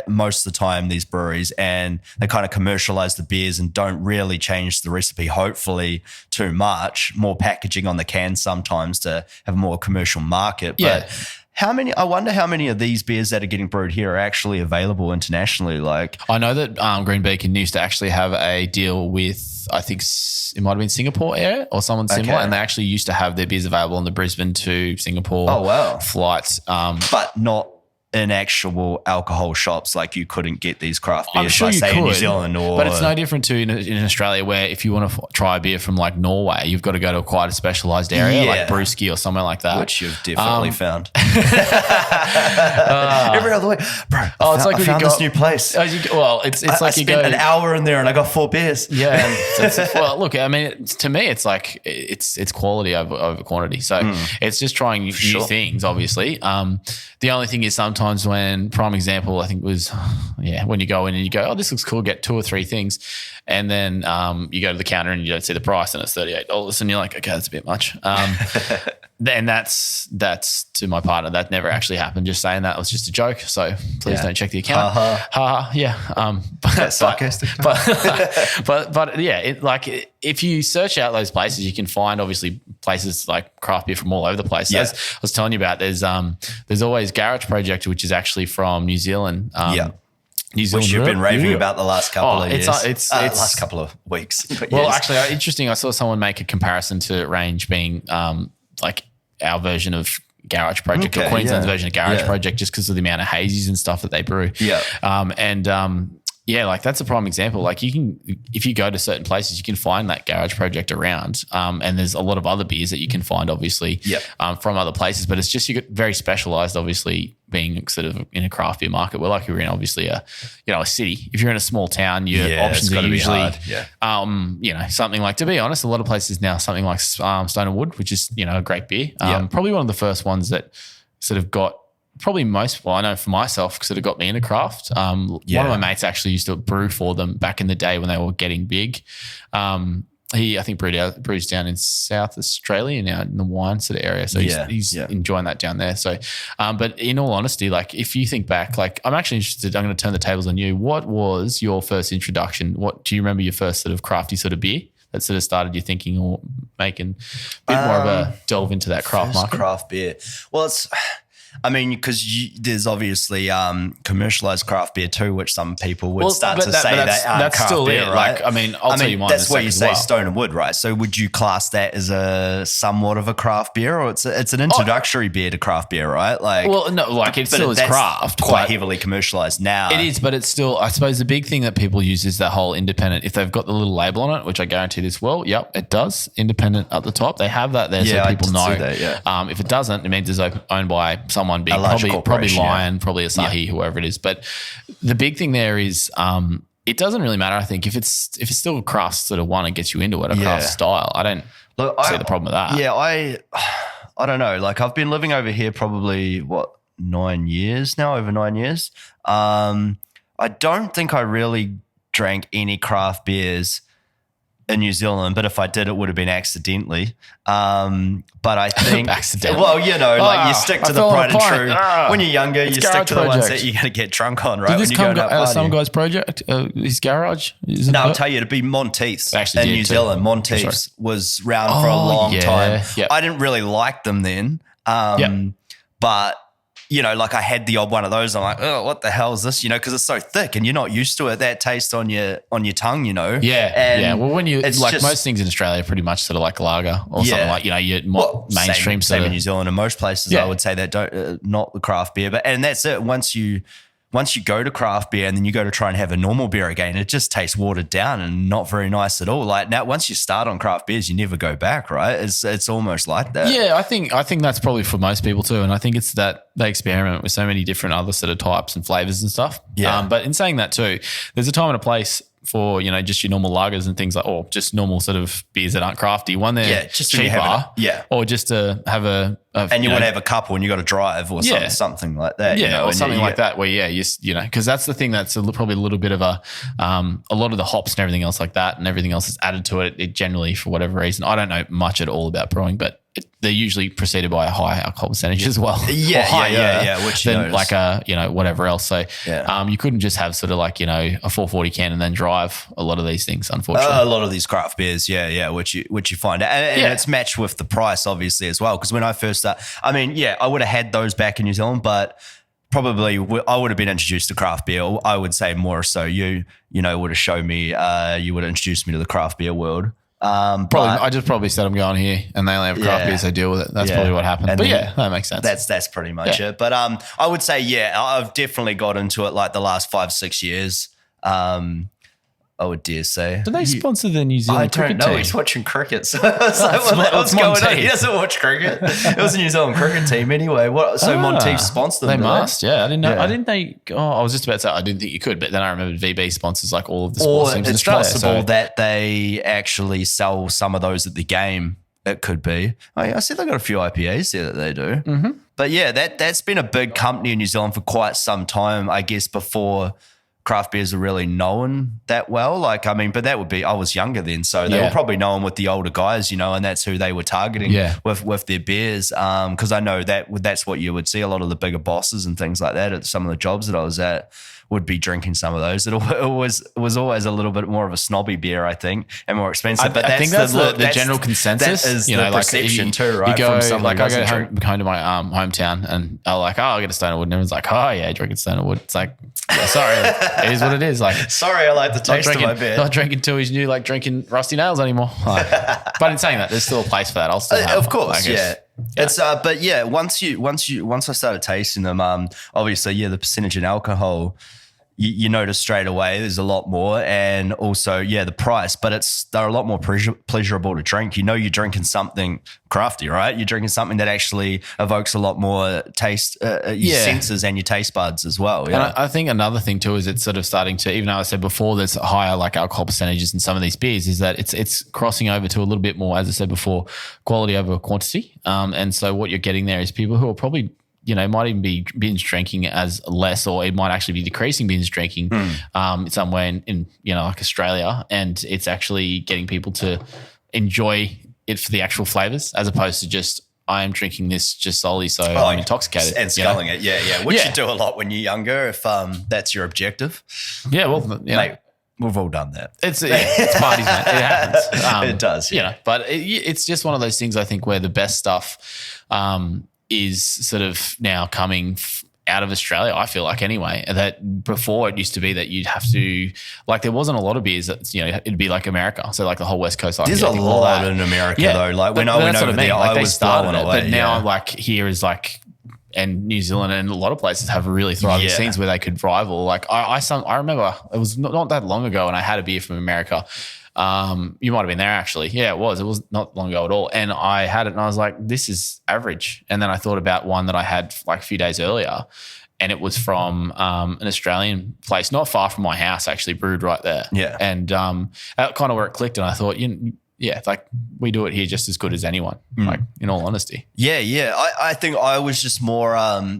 most of the time, these breweries, and they kind of commercialize the beers and don't really change the recipe, hopefully, too much. More packaging on the can sometimes to have a more commercial market. Yeah. But I wonder how many of these beers that are getting brewed here are actually available internationally. Like, I know that Green Beacon used to actually have a deal with, I think it might have been Singapore Air or someone similar, Okay. and they actually used to have their beers available on the Brisbane to Singapore flights. but not in actual alcohol shops. Like you couldn't get these craft beers, I'm sure like, you say, could, in New Zealand but it's no different to in Australia, where if you want to try a beer from like Norway, you've got to go to quite a specialised area, like Brewski or somewhere like that, which you've definitely found. Every other way, bro. I found this new place. It's I like you spent go an hour in there and I got 4 beers. Yeah. Well, look, to me, it's like it's quality over quantity. So it's just trying new things, obviously. The only thing is sometimes prime example, I think was, when you go in and you go, oh, this looks cool, get 2 or 3 things. And then you go to the counter and you don't see the price and it's $38 and you're like, okay, that's a bit much. And that's to my partner. That never actually happened. Just saying that was just a joke. So please don't check the account. Yeah. That's sarcastic. But yeah, if you search out those places, you can find obviously places like craft beer from all over the place. Yeah. As I was telling you about, there's always Garage Project, which is actually from New Zealand. New Zealand, which you've been raving about the last couple of years. It's last couple of weeks. Well, actually, interesting. I saw someone make a comparison to Range being like our version of Garage Project or Queensland's version of Garage Project, just because of the amount of hazies and stuff that they brew. Yeah. Yeah, like that's a prime example. Like you can, if you go to certain places, you can find that Garage Project around. And there's a lot of other beers that you can find, obviously, from other places. But it's just you get very specialized, obviously, being sort of in a craft beer market. We're like we're in obviously a city. If you're in a small town, your options are usually something like, to be honest, a lot of places now something like Stone and Wood, which is a great beer. Probably one of the first ones that sort of got. Probably most, I know for myself, because it got me into craft. One of my mates actually used to brew for them back in the day when they were getting big. He, I think, brews down in South Australia now in the wine sort of area. So he's enjoying that down there. So, but in all honesty, like if you think back, like I'm actually interested, I'm going to turn the tables on you. What was your first introduction? What do you remember your first sort of crafty sort of beer that sort of started you thinking or making a bit more of a delve into that craft market? Craft beer. Well, because there's obviously commercialized craft beer too, which some people would start to say that aren't craft still beer, right? Like, I'll tell you mine. That's where you say well. Stone and Wood, right? So would you class that as a somewhat of a craft beer, or it's an introductory beer to craft beer, right? Like, well, no, like it still is craft, quite heavily commercialized now. It is, but it's still. I suppose the big thing that people use is that whole independent. If they've got the little label on it, which I guarantee this will, it does, independent at the top. They have that there so people know. That, if it doesn't, it means it's owned by someone big, probably Lion, probably Asahi, whoever it is. But the big thing there is it doesn't really matter, I think, if it's still a craft sort of one and gets you into it, a craft style. I don't see the problem with that. Yeah, I don't know. Like I've been living over here probably, 9 years now, over 9 years. I don't think I really drank any craft beers in New Zealand, but if I did, it would have been accidentally. But I think, well, you stick to the pride and true. When you're younger, you stick to the ones that you're going to get drunk on, right? Did this come out of some guy's project? His garage? No, I'll tell you, it'd be Monteith's in New Zealand. Monteith's was around for a long time. Yep. I didn't really like them then, but like I had the odd one of those. I'm like, oh, what the hell is this? Because it's so thick and you're not used to it. That taste on your tongue, Yeah. Well, when you most things in Australia, are pretty much sort of like lager or something like your mainstream. Same in New Zealand and most places. I would say that don't not the craft beer, and that's it. Once you go to craft beer and then you go to try and have a normal beer again, it just tastes watered down and not very nice at all. Like now, once you start on craft beers, you never go back, right? It's almost like that. Yeah, I think that's probably for most people too. And I think it's that they experiment with so many different other sort of types and flavors and stuff. Yeah. But in saying that too, there's a time and a place for, just your normal lagers and things like, or just normal sort of beers that aren't crafty. One, they're just cheaper. Or just to have and you want to have a couple and you got to drive or something like that. Yeah, or something like that where, because that's the thing that's probably a little bit of a lot of the hops and everything else like that and everything else is added to it. It generally, for whatever reason, I don't know much at all about brewing, but they're usually preceded by a high alcohol percentage as well. Which than like whatever else. So you couldn't just have sort of like a 440 can and then drive a lot of these things. Unfortunately, a lot of these craft beers, which you find, and it's matched with the price obviously as well. Because when I first started, I would have had those back in New Zealand, but probably I would have been introduced to craft beer. I would say more so you would have shown me, you would have introduced me to the craft beer world. I just probably said I'm going here and they only have craft beers, they deal with it. That's probably what happened. But that makes sense. That's pretty much it. But I would say, I've definitely got into it like the last 5-6 years. I would dare say. Do they sponsor the New Zealand cricket team? I don't know. He's watching cricket. So it's like, what's going on? He doesn't watch cricket. It was a New Zealand cricket team anyway. Monteith sponsored them. They must, I didn't know. I didn't think, I was just about to say, I didn't think you could, but then I remembered VB sponsors like all of the sports teams in Australia. It's possible that they actually sell some of those at the game. It could be. I see they've got a few IPAs there that they do. Mm-hmm. But that's been a big company in New Zealand for quite some time, I guess, before craft beers are really known that well. But that would be, I was younger then, so they were probably known with the older guys, and that's who they were targeting with their beers. Because I know that's what you would see a lot of the bigger bosses and things like that at some of the jobs that I was at would be drinking some of those. It was always a little bit more of a snobby beer, I think, and more expensive. But I think that's the general consensus. That is you know, the like perception too, right? You go, From someone like I who go doesn't home to my hometown, and I'm like, oh, I get a Stoner Wood, and everyone's like, oh yeah, drinking Stoner Wood. It's like, yeah, sorry, it is what it is. Like, sorry, I like the taste of my beer. Not drinking Tooheys New, like drinking Rusty Nails anymore. Like, but in saying that, there's still a place for that. I'll still have of course, one, yeah. It's but yeah, once I started tasting them, obviously, yeah, the percentage in alcohol, you notice straight away there's a lot more, and also, yeah, the price, but they're a lot more pleasurable to drink. You know, you're drinking something crafty, right? You're drinking something that actually evokes a lot more taste, your senses and your taste buds as well. Yeah. And I think another thing too is it's sort of starting to, even though I said before, there's higher like alcohol percentages in some of these beers, is that it's crossing over to a little bit more, as I said before, quality over quantity. And so what you're getting there is people who are probably, you know, might even be binge drinking as less, or it might actually be decreasing binge drinking somewhere in you know, like Australia, and it's actually getting people to enjoy it for the actual flavors, as opposed to just, I am drinking this just solely so I'm intoxicated. And sculling it, yeah. Which you do a lot when you're younger, if that's your objective. Yeah, well, mate, we've all done that. It's parties, man. It happens. It does, you know, but it's just one of those things, I think, where the best stuff is sort of now coming out of Australia, I feel like, anyway. That before it used to be that you'd have to, like, there wasn't a lot of beers that, you know, it'd be like America. So like the whole West Coast. There's a lot in America though. Like when I went over there, I was blown away. But now like here is like, and New Zealand and a lot of places have really thriving scenes where they could rival. Like I remember it was not that long ago, and I had a beer from America. You might have been there actually. Yeah, it was. It was not long ago at all. And I had it and I was like, this is average. And then I thought about one that I had like a few days earlier, and it was from an Australian place not far from my house, actually, brewed right there. Yeah. And that kind of where it clicked, and I thought, like we do it here just as good as anyone, like in all honesty. Yeah. I think I was just more,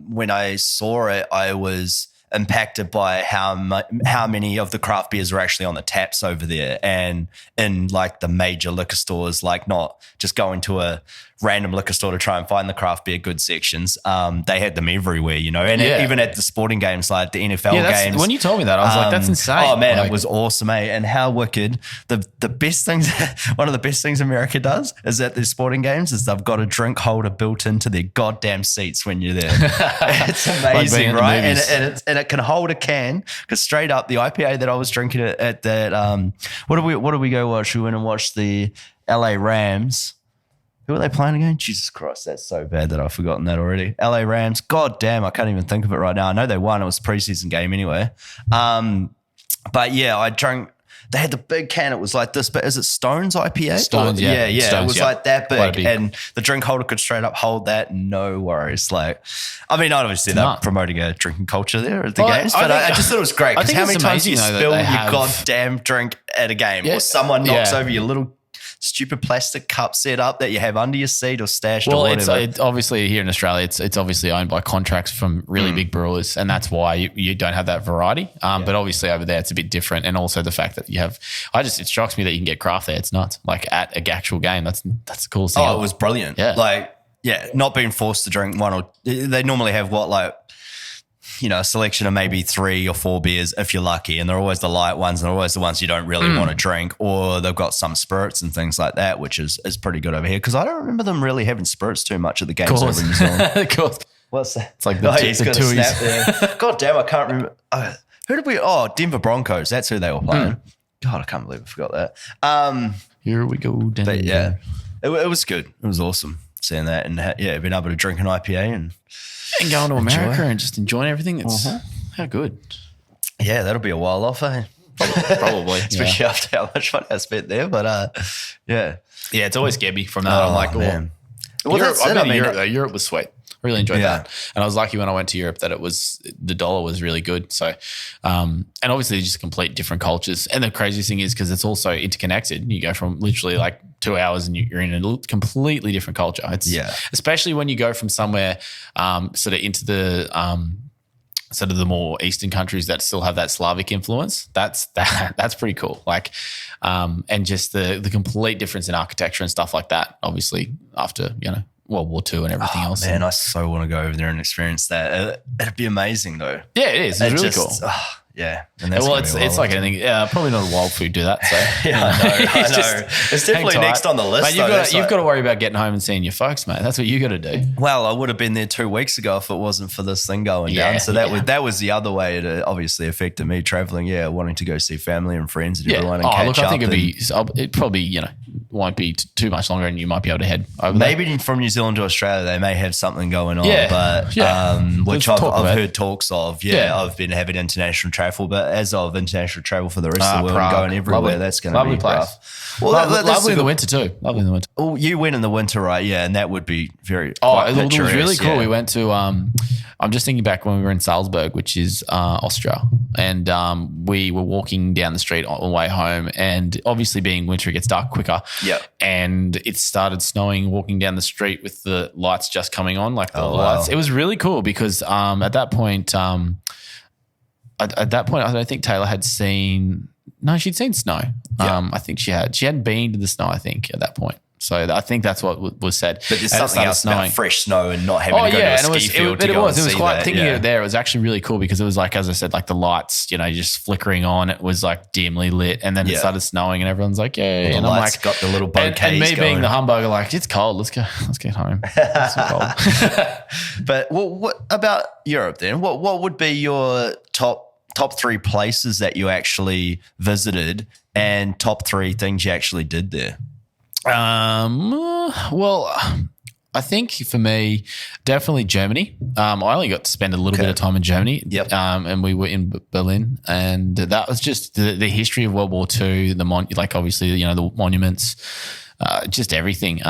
when I saw it, I was impacted by how many of the craft beers are actually on the taps over there, and in like the major liquor stores, like not just going to a random liquor store to try and find the craft beer good sections. They had them everywhere, you know, and even at the sporting games, like the NFL games. When you told me that, I was like, that's insane. Oh man, it was awesome, mate. And how wicked. The best things, one of the best things America does is at their sporting games is they've got a drink holder built into their goddamn seats when you're there. It's amazing, right? And it can hold a can, because straight up the IPA that I was drinking at that, what do we go watch? We went and watched the LA Rams. Who are they playing again? Jesus Christ, that's so bad that I've forgotten that already. LA Rams. God damn, I can't even think of it right now. I know they won. It was a preseason game anyway. But yeah, I drank. They had the big can. It was like this, but is it Stones IPA? Stones, yeah. Stones, it was like that big, and the drink holder could straight up hold that. No worries. Like, I mean, obviously they're promoting a drinking culture there at the games, but I just thought it was great, because how many times do you spill your goddamn drink at a game, or someone knocks over your little stupid plastic cup set up that you have under your seat or stashed or whatever. It's obviously here in Australia, it's obviously owned by contracts from really big brewers, and that's why you don't have that variety. But obviously over there it's a bit different, and also the fact that you have, it shocks me that you can get craft there. It's nuts. Like at an actual game, that's the coolest thing. Oh, it was brilliant. Yeah, like not being forced to drink one, or they normally have a selection of maybe 3 or 4 beers if you're lucky, and they're always the light ones, and they're always the ones you don't really want to drink, or they've got some spirits and things like that, which is pretty good over here, because I don't remember them really having spirits too much at the games over in New Zealand. Of course. What's that? It's like the Tooheys. God damn, I can't remember. Who did we? Oh, Denver Broncos. That's who they were playing. God, I can't believe I forgot that. Here we go. Denver. But yeah, it was good. It was awesome seeing that, and being able to drink an IPA and going to America and just enjoying everything. It's how good. Yeah, that'll be a while off, eh? Probably. Especially after how much money I spent there. But yeah, it's always Gebby from that. I'm like, man. Well, I've been to Europe though. Europe was sweet. Really enjoyed that. And I was lucky when I went to Europe that the dollar was really good. So, and obviously just complete different cultures. And the craziest thing is because it's also interconnected. You go from literally like 2 hours and you're in a completely different culture. Especially when you go from somewhere sort of into the sort of the more Eastern countries that still have that Slavic influence. That's pretty cool. Like, and just the complete difference in architecture and stuff like that. Obviously after, World War II and everything else. Man, I so want to go over there and experience that. It'd be amazing though. Yeah, it is. It's really cool. Yeah. And that's Well, gonna be it's like anything. Yeah, probably not a wild food do that. So Yeah, I know. It's definitely hang tight. next on the list. Mate, you've got to worry about getting home and seeing your folks, mate. That's what you got to do. Well, I would have been there 2 weeks ago if it wasn't for this thing going down. So that was the other way it obviously affected me traveling. Yeah, wanting to go see family and friends and everyone and catch up. I think it probably won't be too much longer, and you might be able to head over. Maybe from New Zealand to Australia, they may have something going on. Which I've heard talks of. Yeah, I've been having international travel, but as of international travel for the rest of the world and going everywhere, that's going to be rough. Well, lovely in the winter too. Lovely in the winter. Oh, you went in the winter, right? Yeah, and that would be very. It was really cool. Yeah. We went to. I'm just thinking back when we were in Salzburg, which is Austria, and we were walking down the street on the way home, and obviously being winter, it gets dark quicker. Yeah, and it started snowing. Walking down the street with the lights just coming on, like the lights. It was really cool because at that point, I don't think Taylor had seen. No, she'd seen snow. Yeah. I think she had. She hadn't been to the snow, I think, at that point. So I think that's what was said. But there's something else about fresh snow and not having to go to a ski field to go and see that. It was quite thinking of it there. It was actually really cool because it was like, as I said, like the lights, just flickering on. It was like dimly lit, and then it started snowing, and everyone's like, "Yay!" And I'm like, got the little bouquets. And me being the humbug, like, it's cold. Let's get home. It's so cold. But what about Europe then? What would be your top 3 places that you actually visited and top 3 things you actually did there? Well, I think for me, definitely Germany. I only got to spend a little bit of time in Germany. Yep. And we were in Berlin, and that was just the history of World War II, obviously, the monuments, just everything.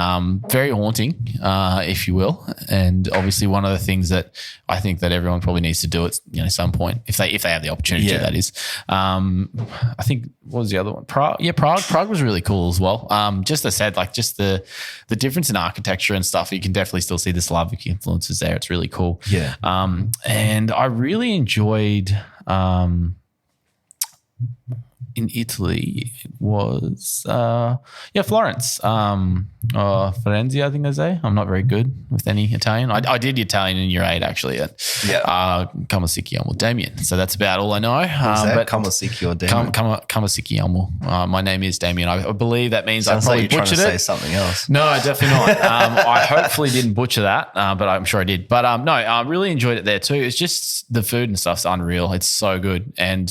Very haunting, if you will. And obviously one of the things that I think that everyone probably needs to do at some point, if they have the opportunity to, that is. I think, what was the other one? Prague. Yeah, Prague was really cool as well. Just as I said, like just the difference in architecture and stuff, you can definitely still see the Slavic influences there. It's really cool. Yeah. And I really enjoyed in Italy was Florence, Firenze, I think they say. I'm not very good with any Italian. I did Italian in year 8 actually at Come si chiamo Damian. So that's about all I know. But Come si chiamo Damian. Come si chiamo. My name is Damian. I believe that means Sounds I probably like you're butchered trying to it. say something else. No, definitely not. I hopefully didn't butcher that, but I'm sure I did. But no, I really enjoyed it there too. It's just the food and stuff's unreal. It's so good, and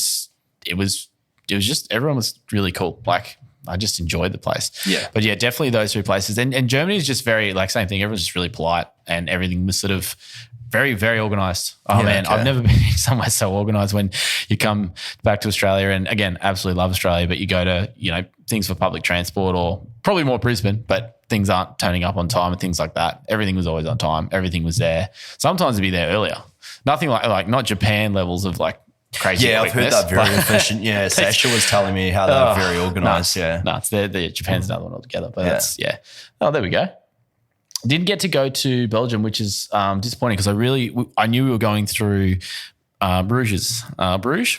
it was just, everyone was really cool. Like, I just enjoyed the place. Yeah. But yeah, definitely those 2 places. And Germany is just very, like, same thing. Everyone's just really polite, and everything was sort of very, very organized. Oh, man, okay. I've never been somewhere so organized. When you come back to Australia, and again, absolutely love Australia, but you go to, things for public transport, or probably more Brisbane, but things aren't turning up on time and things like that. Everything was always on time. Everything was there. Sometimes it'd be there earlier. Nothing like not Japan levels of like, crazy. Yeah, I've heard that very efficient. Yeah, Sasha was telling me how they're very organized. It's Japan's another one altogether. But Oh, there we go. Didn't get to go to Belgium, which is disappointing because I knew we were going through Bruges.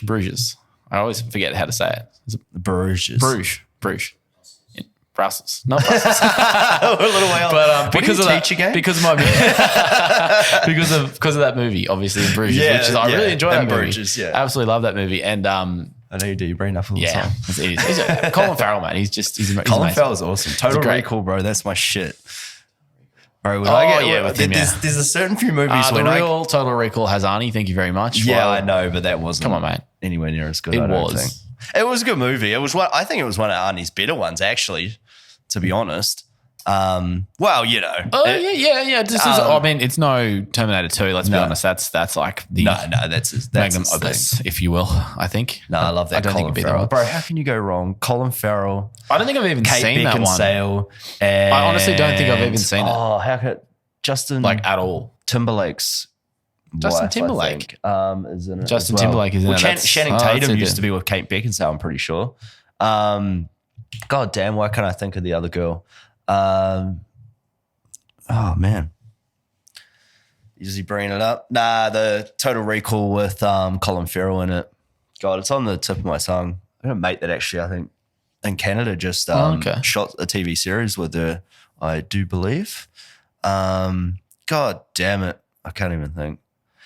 Bruges. I always forget how to say it. Is it Bruges? Brussels, not Brussels. A little way off. But because of that, again? because of my because of that movie, obviously in Bruges, which is I really enjoy that movie. Bruges, Absolutely love that movie, and I know you do. You bring up all the time. He's Colin Farrell, man. He's Colin Farrell's awesome. Total Recall, bro. That's my shit. Bro, there's a certain few movies when Total Recall has Arnie. Thank you very much. Yeah, I know, but that wasn't. Come on, mate. Anywhere near as good. It was. It was a good movie. I think it was one of Arnie's better ones, actually, to be honest. Yeah. It's no Terminator 2. Let's be honest. That's like the that's magnum opus, if you will. I think. No, I love that. I don't Colin think Farrell, bro. How can you go wrong? Colin Farrell. I don't think I've even seen that one. And I honestly don't think I've even seen it. Oh, how could Justin at all? Timberlake's. Justin Timberlake is in it. Justin Timberlake is in it. Channing Tatum used to be with Kate Beckinsale, I'm pretty sure. God damn, why can't I think of the other girl? Oh, man. Is he bringing it up? Nah, the Total Recall with Colin Farrell in it. God, it's on the tip of my tongue. I got a mate that actually, I think, in Canada just shot a TV series with her, I do believe. God damn it. I can't even think.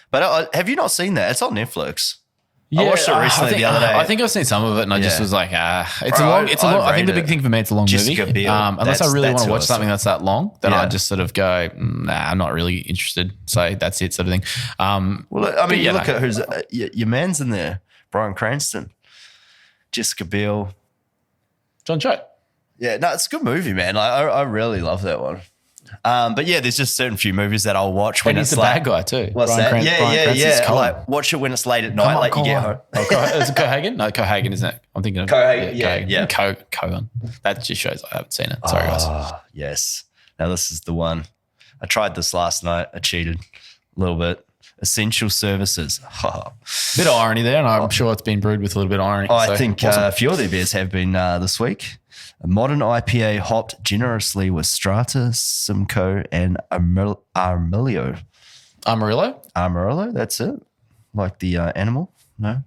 But have you not seen that? It's on Netflix. I watched it recently the other day. I think I've seen some of it, and I just was like, it's Bro, a long. It's a long. I think the rate big thing for me, it's a long Jessica movie. Biel, Unless I really want to watch awesome. something that's that long, then Yeah. I just sort of go, nah, I'm not really interested. So that's it, sort of thing. Well, I mean, you look at who's your man's in there, Bryan Cranston, Jessica Biel. John Cho. Yeah, no, it's a good movie, man. I really love that one. But yeah, there's just certain few movies that I'll watch when And it's he's the like, bad guy too. What's Bryan that? Bryan Cranston's Yeah. Cullen. Like watch it when it's late at night, like you get home. Is it Cohagen? No, Cohagen, isn't it? I'm thinking of Cohagen, yeah. Cohagen. That just shows I haven't seen it. Sorry, guys. Yes. Now this is the one. I tried this last night. I cheated a little bit. Essential Services. Bit of irony there, and I'm sure it's been brewed with a little bit of irony. I think a few of their beers have been this week. A modern IPA hopped generously with Strata, Simcoe, and Armilio. Amarillo? That's it. Like the animal? No.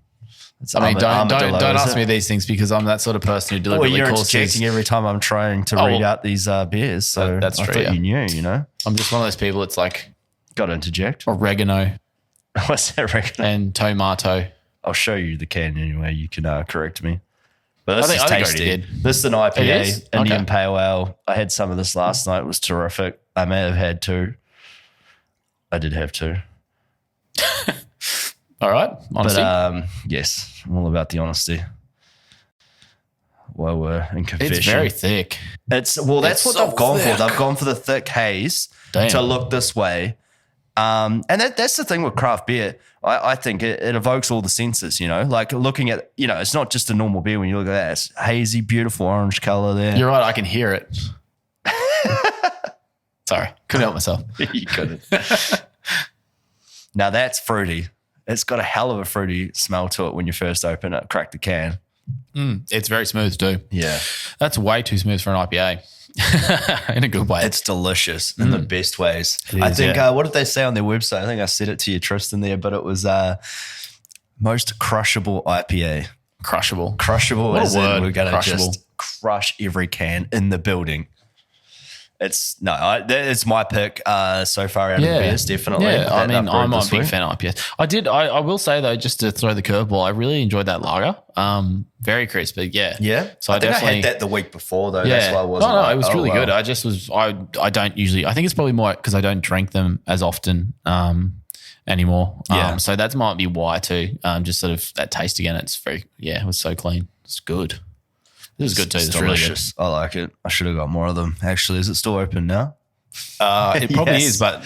It's I mean, don't ask is me it? these things because I'm that sort of person who Well, deliberately you're calls interjecting every time I'm trying to read out these beers. So that's I true, thought yeah. you knew, you know. I'm just one of those people. It's like Got to interject. oregano What's that reckon? and tomato. I'll show you the can anyway. You can correct me. But this I think is I already tasty. did. This is an IPA, It is? Indian Okay. Pale Ale. I had some of this last night. It was terrific. I may have had two. I did have two. All right, honesty. But yes, I'm all about the honesty. While we're in confession. It's very thick. That's what so they've gone thick. for. They've gone for the thick haze Damn. to look this way. And that's the thing with craft beer. I think it evokes all the senses, you know, like looking at, you know, it's not just a normal beer when you look at that. It's hazy, beautiful orange color there. You're right. I can hear it. Sorry, couldn't help myself. You couldn't. Now that's fruity. It's got a hell of a fruity smell to it when you first open it, crack the can. It's very smooth too. Yeah. That's way too smooth for an IPA in a good way. It's delicious in the best ways. It I is, think, yeah. what did they say on their website? I think I said it to you, Tristan, there, but it was most crushable IPA. Crushable. Crushable What a as in word, we're going to crushable. just crush every can in the building. It's my pick so far out of the beers, definitely. Yeah, I mean, I'm a big week. fan of IPAs. I will say though, just to throw the curveball, I really enjoyed that lager. Very crispy. Yeah. Yeah. So I think definitely I had that the week before though. Yeah. That's why I wasn't. No, it was really well. good. I just was. I don't usually. I think it's probably more because I don't drink them as often anymore. Yeah. So that might be why too. Just sort of that taste again. It's very. Yeah. It was so clean. It's good. This is good too. It's It's really good. delicious. I like it. I should have got more of them. Actually, is it still open now? It probably Yes. is, but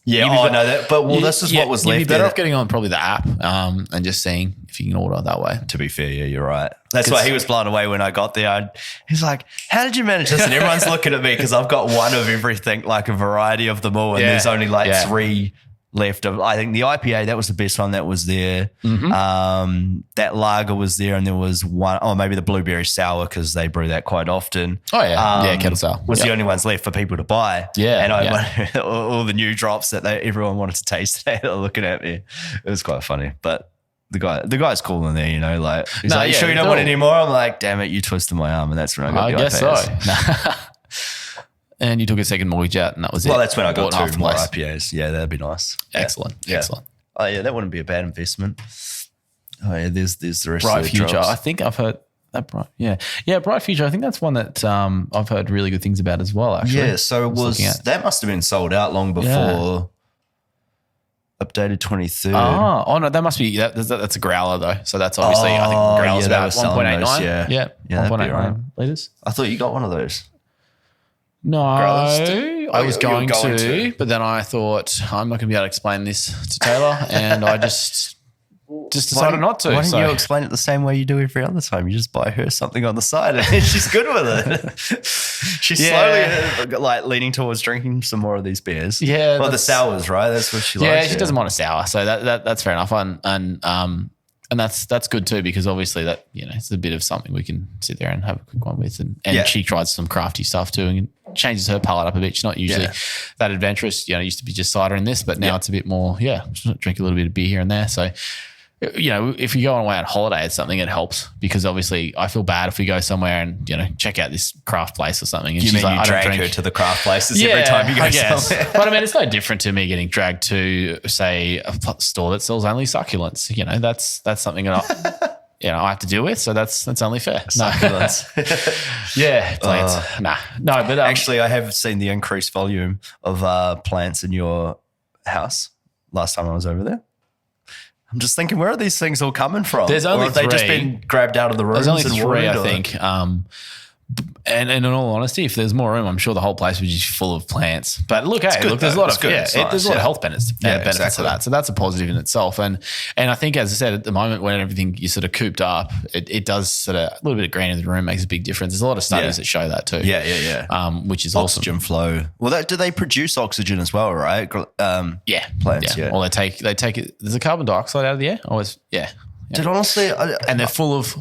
Yeah, You'd be I be- know that. But this is what was You'd left. be better there. off getting on probably the app and just seeing if you can order that way. To be fair, yeah, you're right. That's why he was blown away when I got there. He's like, "How did you manage this?" And everyone's looking at me because I've got one of everything, like a variety of them all, and Yeah, there's only like yeah. 3 left. I think the IPA, that was the best one that was there. That lager was there, and there was one, maybe the blueberry sour because they brew that quite often. Oh, yeah. Yeah, kettle sour. Was Yep. the only ones left for people to buy. Yeah, And all the new drops that everyone wanted to taste today, they're looking at me. It was quite funny, but the guy's cool in there, you know, like, he's No, like, "You yeah, sure you don't they're want all- any more?" I'm like, "Damn it, you twisted my arm." And that's when I got I the guess IPAs. so. And you took a second mortgage out, and that was it. Well, that's when I got Bought half 2 the more place. IPAs. Yeah, that'd be nice. Excellent. Yeah. Excellent. Oh yeah, that wouldn't be a bad investment. Oh yeah, there's the rest Bright of the Future. drops. I think I've heard that. Bright Future. I think that's one that I've heard really good things about as well. Actually, Yeah, so it looking at- that must have been sold out long before updated 23rd. Oh no, that must be that's a growler though. So that's obviously I think Oh, the growler's yeah, they were about selling 1.89. those, yeah. yeah, Yeah, that'd be 1.89 right. liters. I thought you got one of those. No, Growlers? I was you were going going to, to. but then I thought I'm not going to be able to explain this to Taylor, and I just decided not to. Why don't so. you explain it the same way you do every other time? You just buy her something on the side and she's good with it. She's Yeah. slowly like leaning towards drinking some more of these beers. Yeah, Well, the that's- sours, right? That's what she likes. Yeah, she doesn't want a sour, so that's fair enough. And that's good too because obviously that it's a bit of something we can sit there and have a quick one with, and Yeah. she tries some crafty stuff too and changes her palate up a bit. She's not usually Yeah. that adventurous. Used to be just cider in this, but now it's a bit more. Yeah, drink a little bit of beer here and there. So if you go away on holiday or something, it helps because obviously I feel bad if we go somewhere and, check out this craft place or something. And you she's mean like, you I don't drag drink. her to the craft places every time you go somewhere? But I mean, it's no different to me getting dragged to, say, a store that sells only succulents. That's something that I have to deal with. So that's only fair. Succulents. Plants. No, but actually, I have seen the increased volume of plants in your house last time I was over there. I'm just thinking, where are these things all coming from? There's only or have they just three. been grabbed out of the rooms? There's only and three, watered, I think. And in all honesty, if there's more room, I'm sure the whole place would be just full of plants. But look, there's a lot of there's a lot of health benefits to that. So that's a positive in itself. And I think, as I said, at the moment when everything you sort of cooped up, it does sort of a little bit of green in the room makes a big difference. There's a lot of studies that show that too. Which is oxygen awesome. flow. Well, do they produce oxygen as well, right? Plants. Yeah. Or they take it. There's a carbon dioxide out of the air. Dude, honestly, and they're full of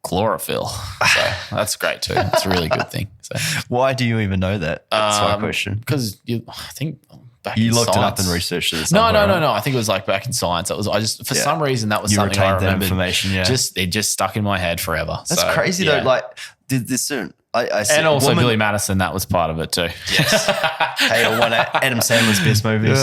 chlorophyll. So that's great too. It's a really good thing. So why do you even know that? That's my question. Because I think back you in looked science, it up and researched it. No. I think it was like back in science. For some reason that was something I remembered. That information. Yeah, it just stuck in my head forever. That's crazy though. Like, did this soon? I and also Billy Madison, that was part of it too. Yes. One of Adam Sandler's best movies.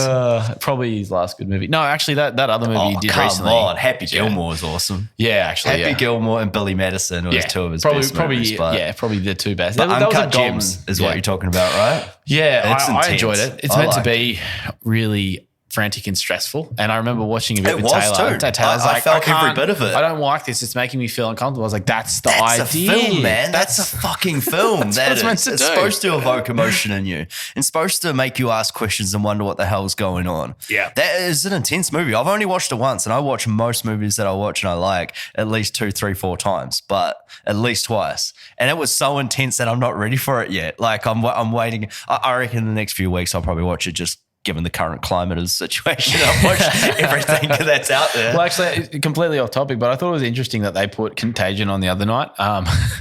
Probably his last good movie. No, actually, that other movie he did recently. Happy Gilmore is awesome. Yeah, actually, Happy Gilmore and Billy Madison was two of his best movies. Probably the two best. But Uncut Gems is what you're talking about, right? Yeah, I enjoyed it. It's meant to be really frantic and stressful. And I remember watching a bit with Taylor. I felt every bit of it. I don't like this. It's making me feel uncomfortable. I was like, that's the idea. That's a film, man. That's a fucking film. It's supposed to evoke emotion in you. It's supposed to make you ask questions and wonder what the hell's going on. Yeah. That is an intense movie. I've only watched it once, and I watch most movies that I watch and I like at least 2, 3, 4 times, but at least twice. And it was so intense that I'm not ready for it yet. Like I'm waiting. I reckon in the next few weeks I'll probably watch it just given the current climate of the situation. I've watched everything that's out there. Well, actually, completely off topic, but I thought it was interesting that they put Contagion on the other night.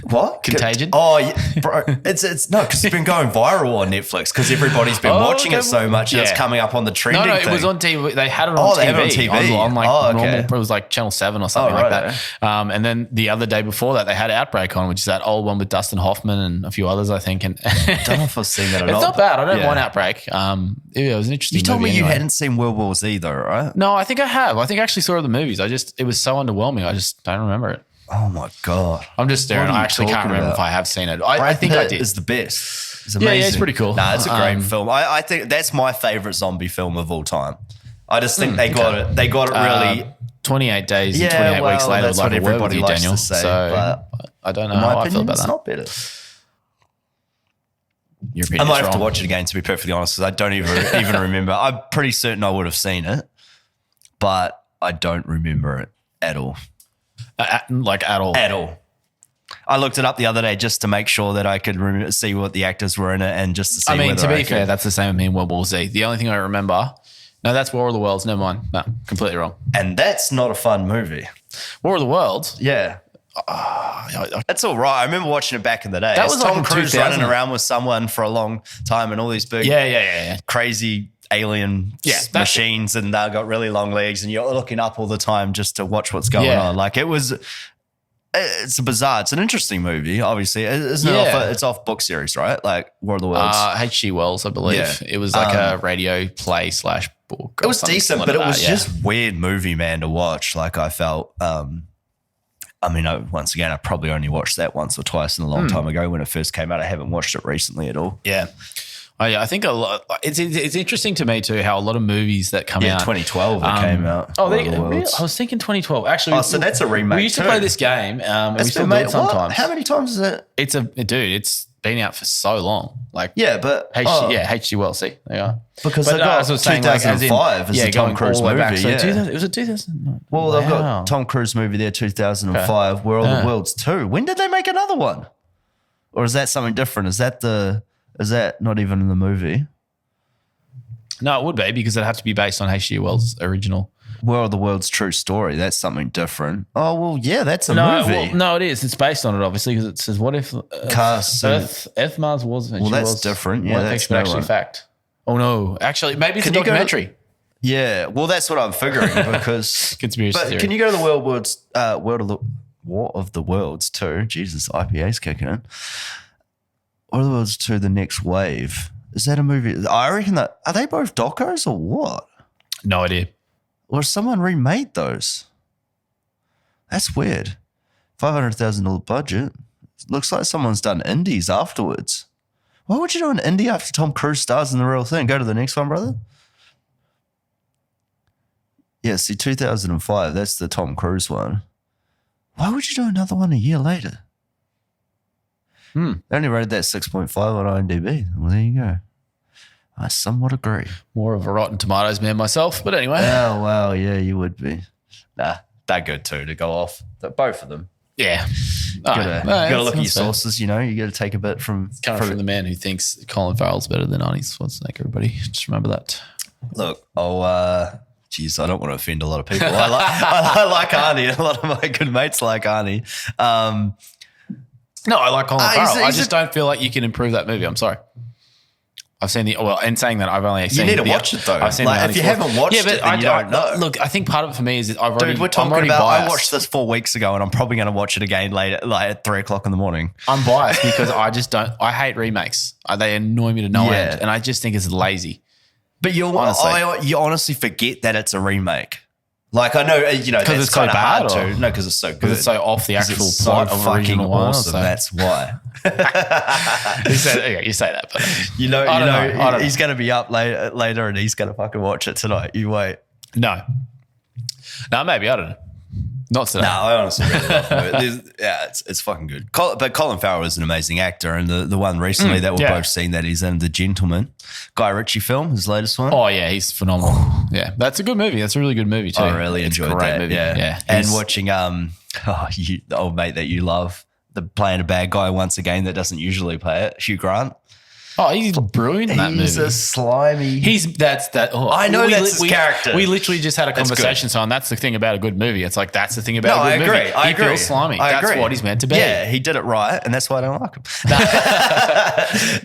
What? Contagion? Oh, yeah, bro. It's no, because it's been going viral on Netflix because everybody's been watching it so much and it's coming up on the trending thing. It was on TV. They had it on TV. They had it on TV. On normal, it was like Channel 7 or something like that. And then the other day before that, they had Outbreak on, which is that old one with Dustin Hoffman and a few others, I think. And I don't know if I've seen that or not. It's not bad. I don't mind Outbreak. It was an interesting movie. You told me you hadn't seen World War Z though, right? No, I think I have. I think I actually saw the movies. It was so underwhelming. I just don't remember it. Oh my God. I'm just staring. I actually can't remember if I have seen it. I think I did. It's the best. It's amazing. Yeah, it's pretty cool. Nah, it's a great film. I think that's my favorite zombie film of all time. I just think they got it. They got it really. 28 days and 28 weeks later, that's like what everybody likes Daniel. to say. So I don't know how I feel about that. It's not better. I might have to watch it again, to be perfectly honest, because I don't even remember. I'm pretty certain I would have seen it, but I don't remember it at all. At all? At all. I looked it up the other day just to make sure that I could see what the actors were in it and just to see to be fair, that's the same with me in World War Z. The only thing I remember, no, that's War of the Worlds. Never mind. No, completely wrong. And that's not a fun movie. War of the Worlds? Yeah. That's all right. I remember watching it back in the day. That was Tom like Cruise running around with someone for a long time and all these big, crazy alien machines, and they got really long legs, and you're looking up all the time just to watch what's going on. Like it's an interesting movie. Obviously, isn't it? It's off book series, right? Like War of the Worlds. H.G. Wells, I believe. Yeah. It was like a radio play / book. It was decent, but it was just weird movie, man, to watch. Like I felt. Once again, I probably only watched that once or twice in a long time ago when it first came out. I haven't watched it recently at all. Yeah. I think a lot. It's interesting to me too how a lot of movies that come out. 2012 it came out. I was thinking 2012. Actually, so that's a remake. We used to play this game. We still do it sometimes. How many times is it? It's been out for so long. H.G. Wells. See, there you are. Because they got 2005 as a Tom Cruise movie. It was a 2000. Well, they've got Tom Cruise movie there, 2005. World of the Worlds 2. When did they make another one? Or is that something different? Is that not even in the movie? No, it would be because it'd have to be based on H.G. Wells' original. World of the World's True Story. That's something different. Oh, well, yeah, that's a movie. Well, no, it is. It's based on it, obviously, because it says, what if Earth, Mars was... Well, that's different. Yeah, that's actually fact. Oh, no. Actually, maybe it's a documentary. Yeah, well, that's what I'm figuring because. Conspiracy but theory. can you go to the World of the War of the Worlds too? Jesus, IPA's kicking in. War of the Worlds 2, The Next Wave. Is that a movie? I reckon that are they both docos or what? No idea. Or someone remade those? That's weird. $500,000 budget. Looks like someone's done indies afterwards. Why would you do an indie after Tom Cruise stars in the real thing? Go to the next one, brother. Yeah, see, 2005, that's the Tom Cruise one. Why would you do another one a year later? They only rated that 6.5 on IMDb. Well, there you go. I somewhat agree. More of a Rotten Tomatoes man myself, but anyway. Oh, wow, yeah, you would be. Nah, they're good too to go off. Both of them. Yeah. You gotta look at your sources, you know. You got to take a bit from the man who thinks Colin Farrell's better than Arnie Schwarzenegger. Everybody, just remember that. Look, geez, I don't want to offend a lot of people. I like Arnie. A lot of my good mates like Arnie. No, I like Colin Farrell. I he's just don't feel like you can improve that movie. I'm sorry. I've seen in saying that, I've only seen you need to watch it though. I've seen if you haven't watched it, then you don't know. Look, I think part of it for me is that I've already. Dude, we're talking I'm already about. biased. I watched this 4 weeks ago, and I'm probably going to watch it again later, like at 3:00 in the morning. I'm biased because I just don't. I hate remakes. They annoy me to no Yeah. end, and I just think it's lazy. But you honestly forget that it's a remake. Like I know, you know, because that's it's so kind of bad. hard to. No, because it's so good. Because it's so off the actual it's plot so of fucking original one. awesome. So. That's why. you say that, but you know, I don't know. He's going to be up later, and he's going to fucking watch it tonight. You wait. No, maybe I don't know. Not today. No, I honestly really love it. Yeah, it's fucking good. But Colin Farrell is an amazing actor, and the one recently that we've both seen that he's in, The Gentleman, Guy Ritchie film, his latest one. Oh yeah, he's phenomenal. Yeah, that's a good movie. That's a really good movie too. I really enjoyed that. Movie. Yeah. And watching the old mate that you love, playing a bad guy once again that doesn't usually play it, Hugh Grant. Oh, he's brilliant in that movie. He's a slimy. I know that's his character. We literally just had a conversation, and that's the thing about a good movie. It's like that's the thing about a good movie. I agree. He feels slimy. That's what he's meant to be. Yeah, he did it right, and that's why I don't like him.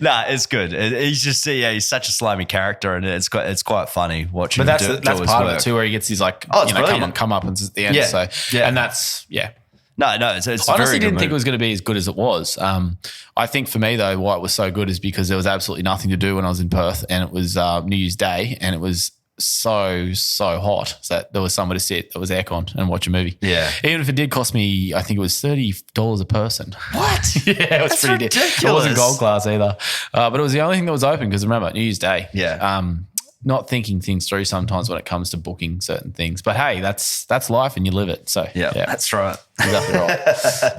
Nah, it's good. He's just he's such a slimy character, and it's quite funny watching. But that's part of it too, where he gets his come up and at the end. Yeah. So and that's No, it's I honestly didn't think it was going to be as good as it was. I think for me, though, why it was so good is because there was absolutely nothing to do when I was in Perth, and it was New Year's Day, and it was so hot that there was somewhere to sit that was aircon and watch a movie. Yeah. Even if it did cost me, I think it was $30 a person. What? Yeah, it was That's pretty ridiculous. It wasn't gold class either. But it was the only thing that was open because remember, New Year's Day. Yeah. Not thinking things through sometimes when it comes to booking certain things. But hey, that's life and you live it. So yeah. That's right. Exactly right.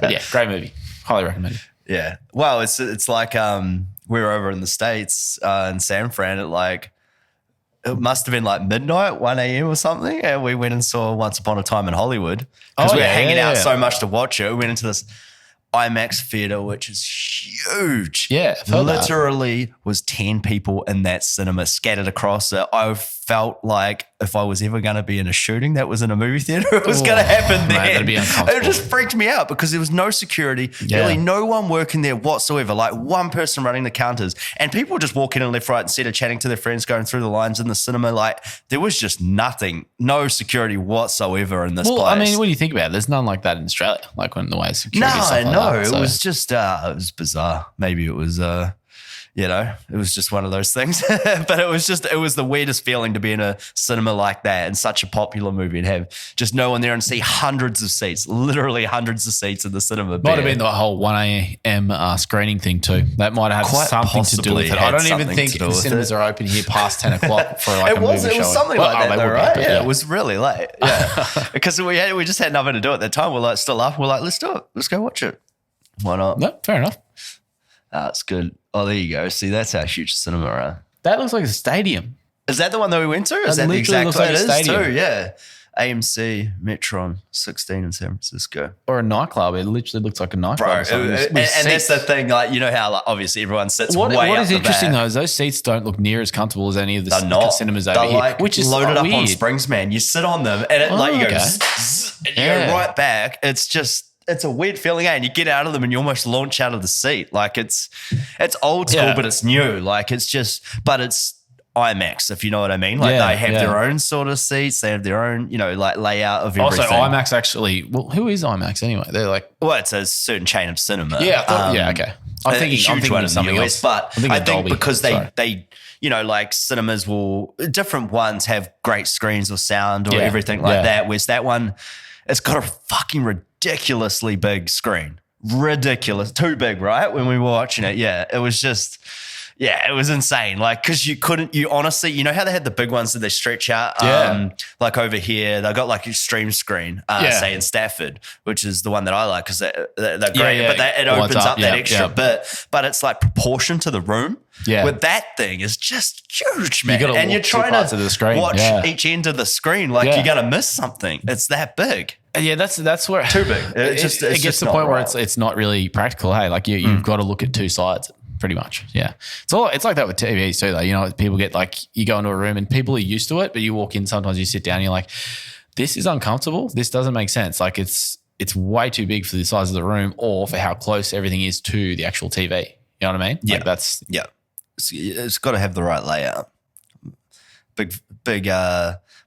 But yeah, great movie. Highly recommend it. Yeah. Well, it's like we were over in the States in San Fran at it must have been like midnight, 1 a.m. or something. And we went and saw Once Upon a Time in Hollywood because we were hanging out so much to watch it. We went into this IMAX theater, which is huge. Yeah. Literally was 10 people in that cinema scattered across it. I felt like if I was ever going to be in a shooting that was in a movie theater, it was going to happen there. That'd be uncomfortable. It just freaked me out because there was no security, really no one working there whatsoever, like one person running the counters. And people just walking in left, right, and center, chatting to their friends, going through the lines in the cinema. Like there was just nothing, no security whatsoever in this place. I mean, what do you think about it? There's none like that in Australia, like when the way security it was just, it was bizarre. Maybe it was, it was just one of those things. But it was the weirdest feeling to be in a cinema like that in such a popular movie and have just no one there and see hundreds of seats, literally hundreds of seats in the cinema. Might have been the whole 1 a.m. Screening thing too. That might have had something to do with it. I don't even think the cinemas are open here past 10 o'clock for like a movie show. It was something like that though, right? Yeah, it was really late. Yeah. Because we just had nothing to do at that time. We're like still up. We're like, let's do it. Let's go watch it. Why not? No, fair enough. It's good. Oh, there you go. See, that's how huge cinema are. That looks like a stadium. Is that the one that we went to? Is that the exact looks like a stadium too? Yeah. AMC Metron 16 in San Francisco. Or a nightclub. It literally looks like a nightclub. Bro, and that's the thing, like, you know how like, obviously everyone sits way up What is the interesting back. though is those seats don't look near as comfortable as any of the cinemas over They're here. like Which is loaded up weird. on springs, man. You sit on them and it you go zzz, and you go right back. It's a weird feeling, and you get out of them and you almost launch out of the seat. Like it's old school, but it's new. Like it's just, but it's IMAX, if you know what I mean. Like they have their own sort of seats. They have their own, like layout of everything. Also, IMAX actually, well, who is IMAX anyway? They're like... Well, it's a certain chain of cinema. Yeah, okay. I'm thinking of something else. But I think because they like cinemas different ones have great screens or sound or everything like that, whereas that one, it's got a fucking ridiculously big screen. Ridiculous. Too big, right? When we were watching it. Yeah. It was just, it was insane. Like, cause you honestly, how they had the big ones that they stretch out? Like over here, they got like a stream screen, say in Stafford, which is the one that I like because they're great, but it opens up that extra bit, but it's like proportion to the room. Yeah. With that thing is just huge, man. And you're trying to watch each end of the screen. Like you're going to miss something. It's that big. Yeah, that's where too big. It gets to the point where it's not really practical. Hey, like you've got to look at two sides, pretty much. Yeah, it's like that with TVs too. Though, people get like you go into a room and people are used to it, but you walk in. Sometimes you sit down, and you're like, this is uncomfortable. This doesn't make sense. Like it's way too big for the size of the room or for how close everything is to the actual TV. You know what I mean? Yeah, like it's got to have the right layout. Big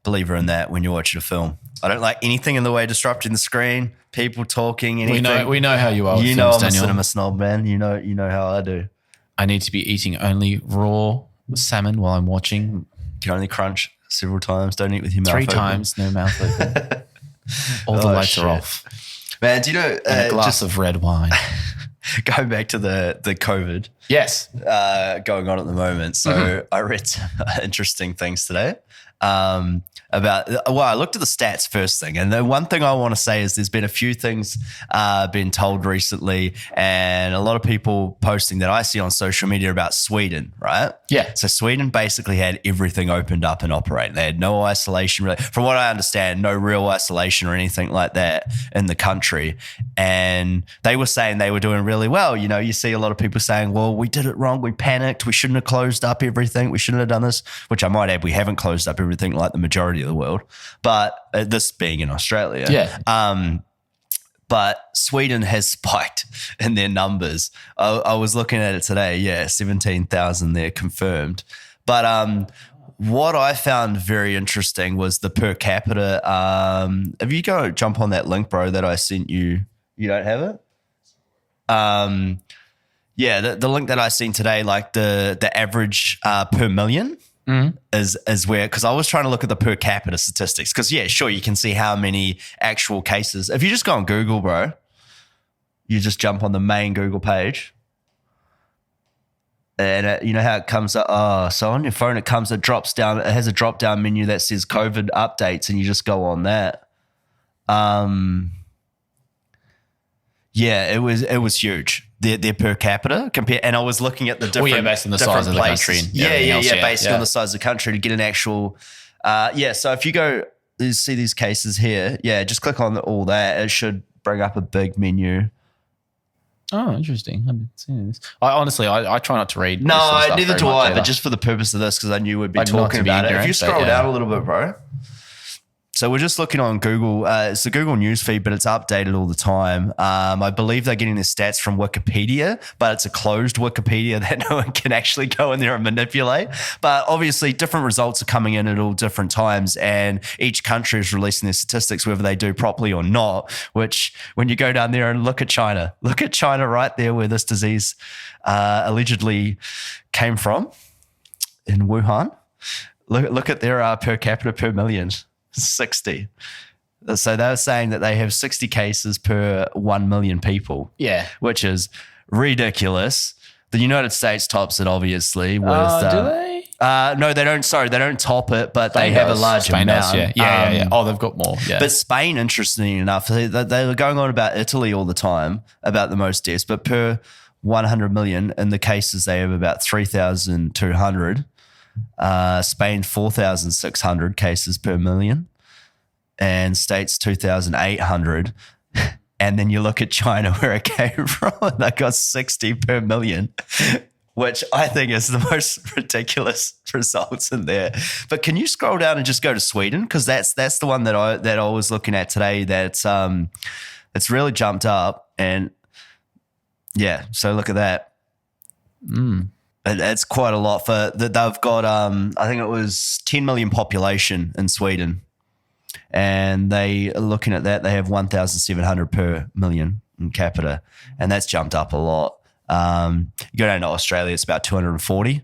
believer in that when you're watching a film. I don't like anything in the way disrupting the screen, people talking, anything. We know how you are. You know I'm a cinema snob, man. You know how I do. I need to be eating only raw salmon while I'm watching. You can only crunch several times. Don't eat with your mouth 3 open. times, no mouth open. All the lights are off. Man, do you know? And a glass of red wine. Going back to the COVID. Yes. Going on at the moment. So I read some interesting things today. I looked at the stats first thing, and the one thing I want to say is there's been a few things been told recently, and a lot of people posting that I see on social media about Sweden, right? Yeah. So Sweden basically had everything opened up and operating. They had no isolation, really. From what I understand, no real isolation or anything like that in the country, and they were saying they were doing really well. You see a lot of people saying, well, we did it wrong. We panicked. We shouldn't have closed up everything. We shouldn't have done this, which I might add, we haven't closed up everything like the majority of the world, but this being in Australia. Yeah. But Sweden has spiked in their numbers. I was looking at it today. 17,000 there confirmed. But what I found very interesting was the per capita. If you go jump on that link, bro, that I sent you, you don't have it? The link that I seen today, like the average per million is where, because I was trying to look at the per capita statistics, because sure, you can see how many actual cases. If you just go on Google, bro, you just jump on the main Google page, and you know how it comes up. So on your phone, it drops down. It has a drop down menu that says COVID updates, and you just go on that. It was huge. Their per capita and I was looking at the different, based on the size of the country. Based on the size of the country to get an actual, So if you go see these cases here, just click on all that. It should bring up a big menu. Oh, interesting. I haven't seen this. I try not to read. No, neither do I. But just for the purpose of this, because I knew we'd be talking about it. If you scroll down a little bit, bro. So we're just looking on Google. It's the Google news feed, but it's updated all the time. I believe they're getting the stats from Wikipedia, but it's a closed Wikipedia that no one can actually go in there and manipulate. But obviously different results are coming in at all different times, and each country is releasing their statistics, whether they do properly or not, which when you go down there and look at China right there where this disease allegedly came from in Wuhan. Look at their per capita per million. 60. So they're saying that they have 60 cases per 1 million people. Yeah. Which is ridiculous. The United States tops it, obviously. With, do they? No, they don't. Sorry, they don't top it, but Spain they have a large Spain amount. Does, yeah. Oh, they've got more. Yeah. But Spain, interestingly enough, they were going on about Italy all the time, about the most deaths, but per 100 million in the cases, they have about 3,200. Spain 4,600 cases per million, and States 2,800. And then you look at China where it came from, and they got 60 per million, which I think is the most ridiculous results in there. But can you scroll down and just go to Sweden, because that's the one that I was looking at today. That's it's really jumped up, and so look at that. It's quite a lot for that. They've got, I think it was 10 million population in Sweden, and they are looking at that. They have 1,700 per million in capita, and that's jumped up a lot. You go down to Australia, it's about 240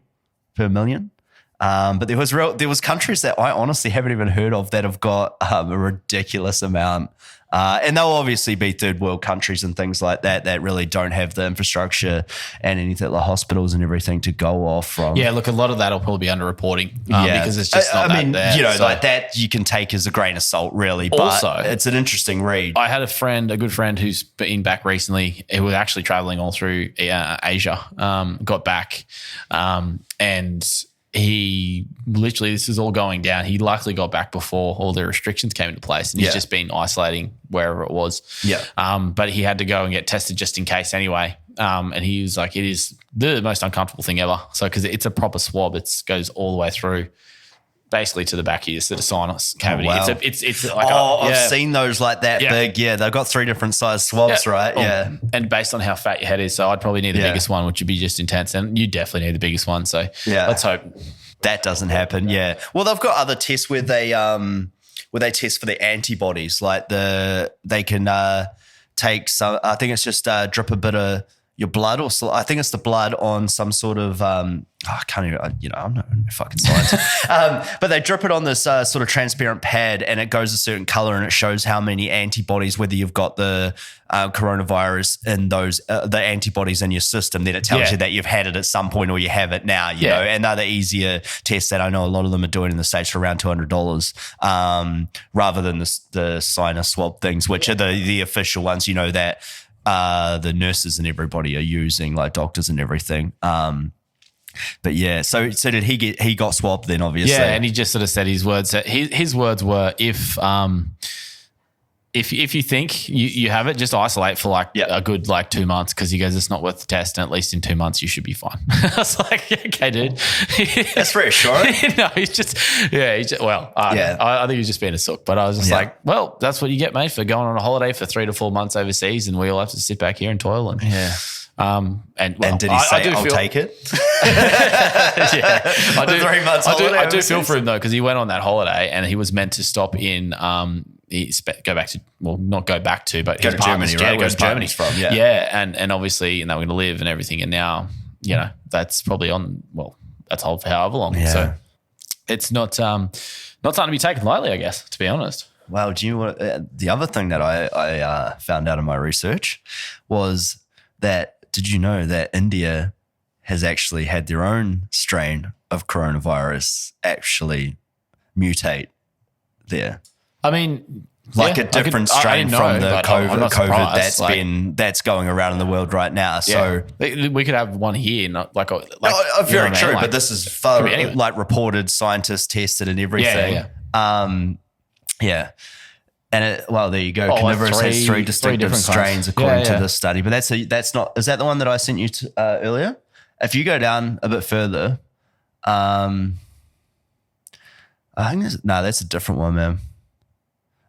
per million. But there was countries that I honestly haven't even heard of that have got a ridiculous amount. And they'll obviously be third world countries and things like that really don't have the infrastructure and anything like hospitals and everything to go off from. Yeah, look, a lot of that will probably be underreporting because it's just not I mean, there. you know, So- like that you can take as a grain of salt, really. But Also, it's an interesting read. I had a good friend who's been back recently. He was actually traveling all through Asia, got back, and he literally, this is all going down. He likely got back before all the restrictions came into place, and he's just been isolating wherever it was. Yeah. But he had to go and get tested just in case anyway. And he was like, it is the most uncomfortable thing ever. So, because it's a proper swab, it goes all the way through, basically to the back of your sort of sinus cavity. Oh, wow. It's like I've seen those like that big. Yeah, they've got 3 different size swabs, right? Yeah. And based on how fat your head is, so I'd probably need the biggest one, which would be just intense. And you definitely need the biggest one. So let's hope that doesn't happen. Yeah. Well, they've got other tests where they test for the antibodies. Like they can take some. I think it's just drip a bit of your blood, or I think it's the blood on some sort of. I can't even. I'm not fucking science. But they drip it on this sort of transparent pad, and it goes a certain color, and it shows how many antibodies, whether you've got the coronavirus in those the antibodies in your system. Then it tells you that you've had it at some point or you have it now. You know, and other easier tests that I know a lot of them are doing in the States for around $200, rather than the sinus swab things, which are the official ones. You know that the nurses and everybody are using, like doctors and everything. But yeah, so did he got swabbed then, obviously? Yeah, and he just sort of said his words. His words were, if you think you have it, just isolate for a good 2 months, because he goes, it's not worth the test, and at least in 2 months you should be fine. I was like, okay, dude. That's reassuring. No, I think he was just being a sook, but I was just like, well, that's what you get, mate, for going on a holiday for 3 to 4 months overseas, and we all have to sit back here and toil. And and did he say, I'll take it? Yeah, I do. 3 months I do feel for him though, because he went on that holiday and he was meant to stop in. Not go back to, but go to Germany, right? Go to Germany from, and obviously, and they were going to live and everything, and now that's probably on. Well, that's however long. Yeah. So it's not something to be taken lightly, I guess, to be honest. Well, do you know what? The other thing that I found out in my research was that. Did you know that India has actually had their own strain of coronavirus actually mutate there? I mean, a different strain from the COVID that's going around in the world right now. So we could have one here, not very true. But this is reported, scientists tested, and everything. Yeah. And there you go. Carnivorous has 3 distinctive strains according to this study. But that's not. Is that the one that I sent you earlier? If you go down a bit further, I think that's a different one, man.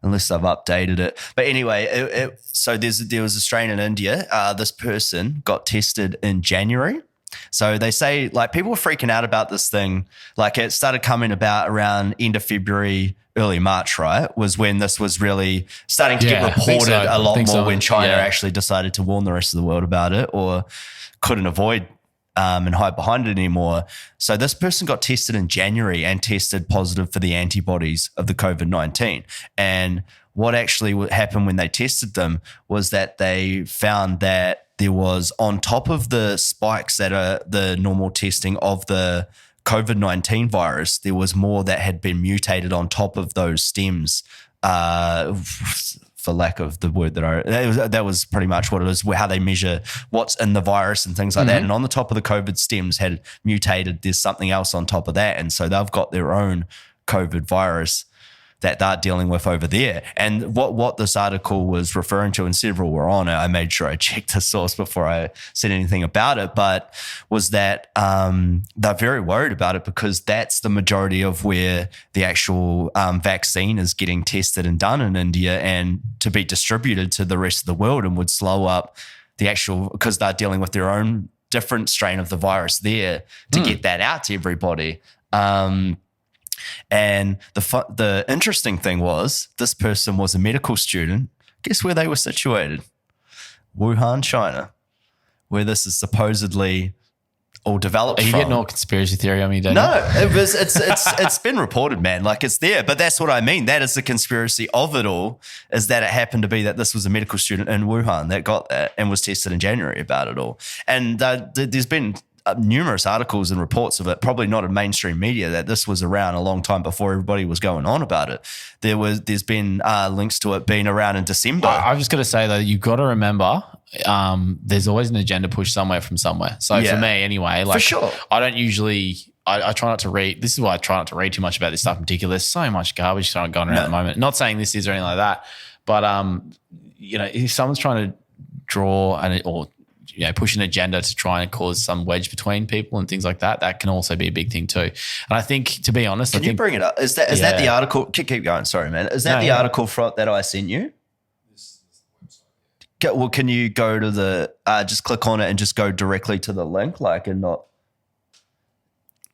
Unless I've updated it. But anyway, so there was a strain in India. This person got tested in January. So they say, people were freaking out about this thing. It started coming about around end of February, early March, right? Was when this was really starting to get reported a lot more, when China actually decided to warn the rest of the world about it, or couldn't avoid and hide behind it anymore. So this person got tested in January and tested positive for the antibodies of the COVID-19. And what actually happened when they tested them was that they found that there was, on top of the spikes that are the normal testing of the COVID-19 virus, there was more that had been mutated on top of those stems, for lack of the word that was pretty much what it is, how they measure what's in the virus and things like that. And on the top of the COVID stems had mutated, there's something else on top of that. And so they've got their own COVID virus that they're dealing with over there. And what this article was referring to, and several were on it, I made sure I checked the source before I said anything about it, but was that they're very worried about it, because that's the majority of where the actual vaccine is getting tested and done in India, and to be distributed to the rest of the world, and would slow up the actual, because they're dealing with their own different strain of the virus there to get that out to everybody. And the interesting thing was this person was a medical student. Guess where they were situated? Wuhan, China, where this is supposedly all developed Are you from. getting all conspiracy theory on me, Daniel? No, it's been reported, man. Like it's there, but that's what I mean. That is the conspiracy of it all, is that it happened to be that this was a medical student in Wuhan that got that and was tested in January about it all. And there's been numerous articles and reports of it, probably not in mainstream media, that this was around a long time before everybody was going on about it. There's been links to it being around in December. I'm just going to say though, you got to remember, there's always an agenda push somewhere from somewhere. So for me anyway, like for sure. I don't usually, I try not to read. This is why I try not to read too much about this stuff in particular. There's so much garbage going around at the moment. Not saying this is or anything like that, but if someone's trying to draw or push an agenda to try and cause some wedge between people and things like that, that can also be a big thing too. And I think, to be honest, can you bring it up? Is that the article? Keep going. Sorry, man. Is that the article that I sent you? Well, can you go to the just click on it and just go directly to the link,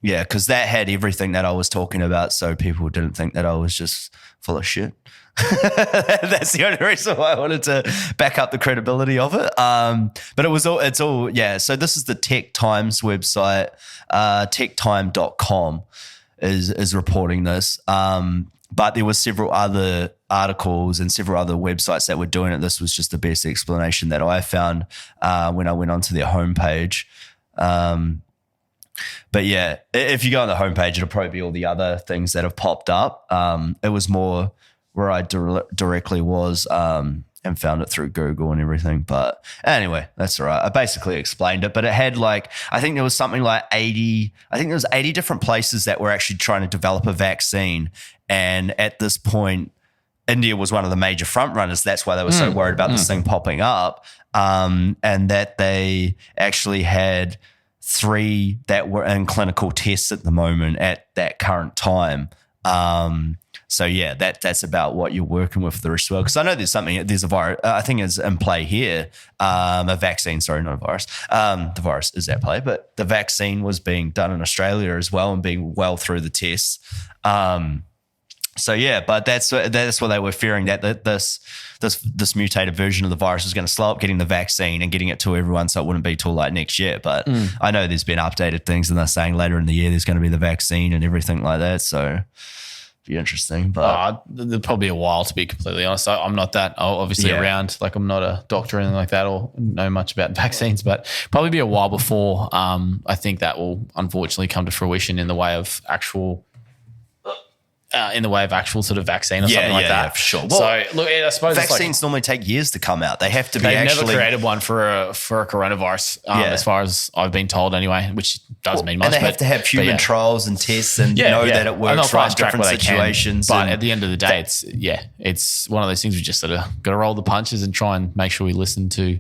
yeah, because that had everything that I was talking about, so people didn't think that I was just full of shit. That's the only reason why I wanted to back up the credibility of it. But it's all, yeah. So this is the Tech Times website, techtime.com is reporting this. But there were several other articles and several other websites that were doing it. This was just the best explanation that I found when I went onto their homepage. But yeah, if you go on the homepage, it'll probably be all the other things that have popped up. It was more where I directly was and found it through Google and everything. But anyway, that's all right. I basically explained it, but it had I think there was something like 80 different places that were actually trying to develop a vaccine. And at this point, India was one of the major front runners. That's why they were so worried about this thing popping up. And that they actually had 3 that were in clinical tests at the moment at that current time. So yeah, that's about what you're working with the rest of the world. Because I know there's a virus, I think is in play here, a vaccine, sorry, not a virus. The virus is at play, but the vaccine was being done in Australia as well and being well through the tests. So yeah, but that's what they were fearing, that this mutated version of the virus is going to slow up getting the vaccine and getting it to everyone, so it wouldn't be till like next year. But I know there's been updated things, and they're saying later in the year there's going to be the vaccine and everything like that. So be interesting, but there'll probably be a while, to be completely honest. I'm not that obviously around, like I'm not a doctor or anything like that or know much about vaccines, but probably be a while before I think that will unfortunately come to fruition in the way of actual sort of vaccine or something like that. Yeah, for sure. Well, so look, I suppose vaccines normally take years to come out. They have to be never created one for a coronavirus, as far as I've been told anyway, which does mean much. And they have to have human trials and tests and know that it works for different situations. But at the end of the day, it's one of those things we just sort of got to roll the punches and try and make sure we listen to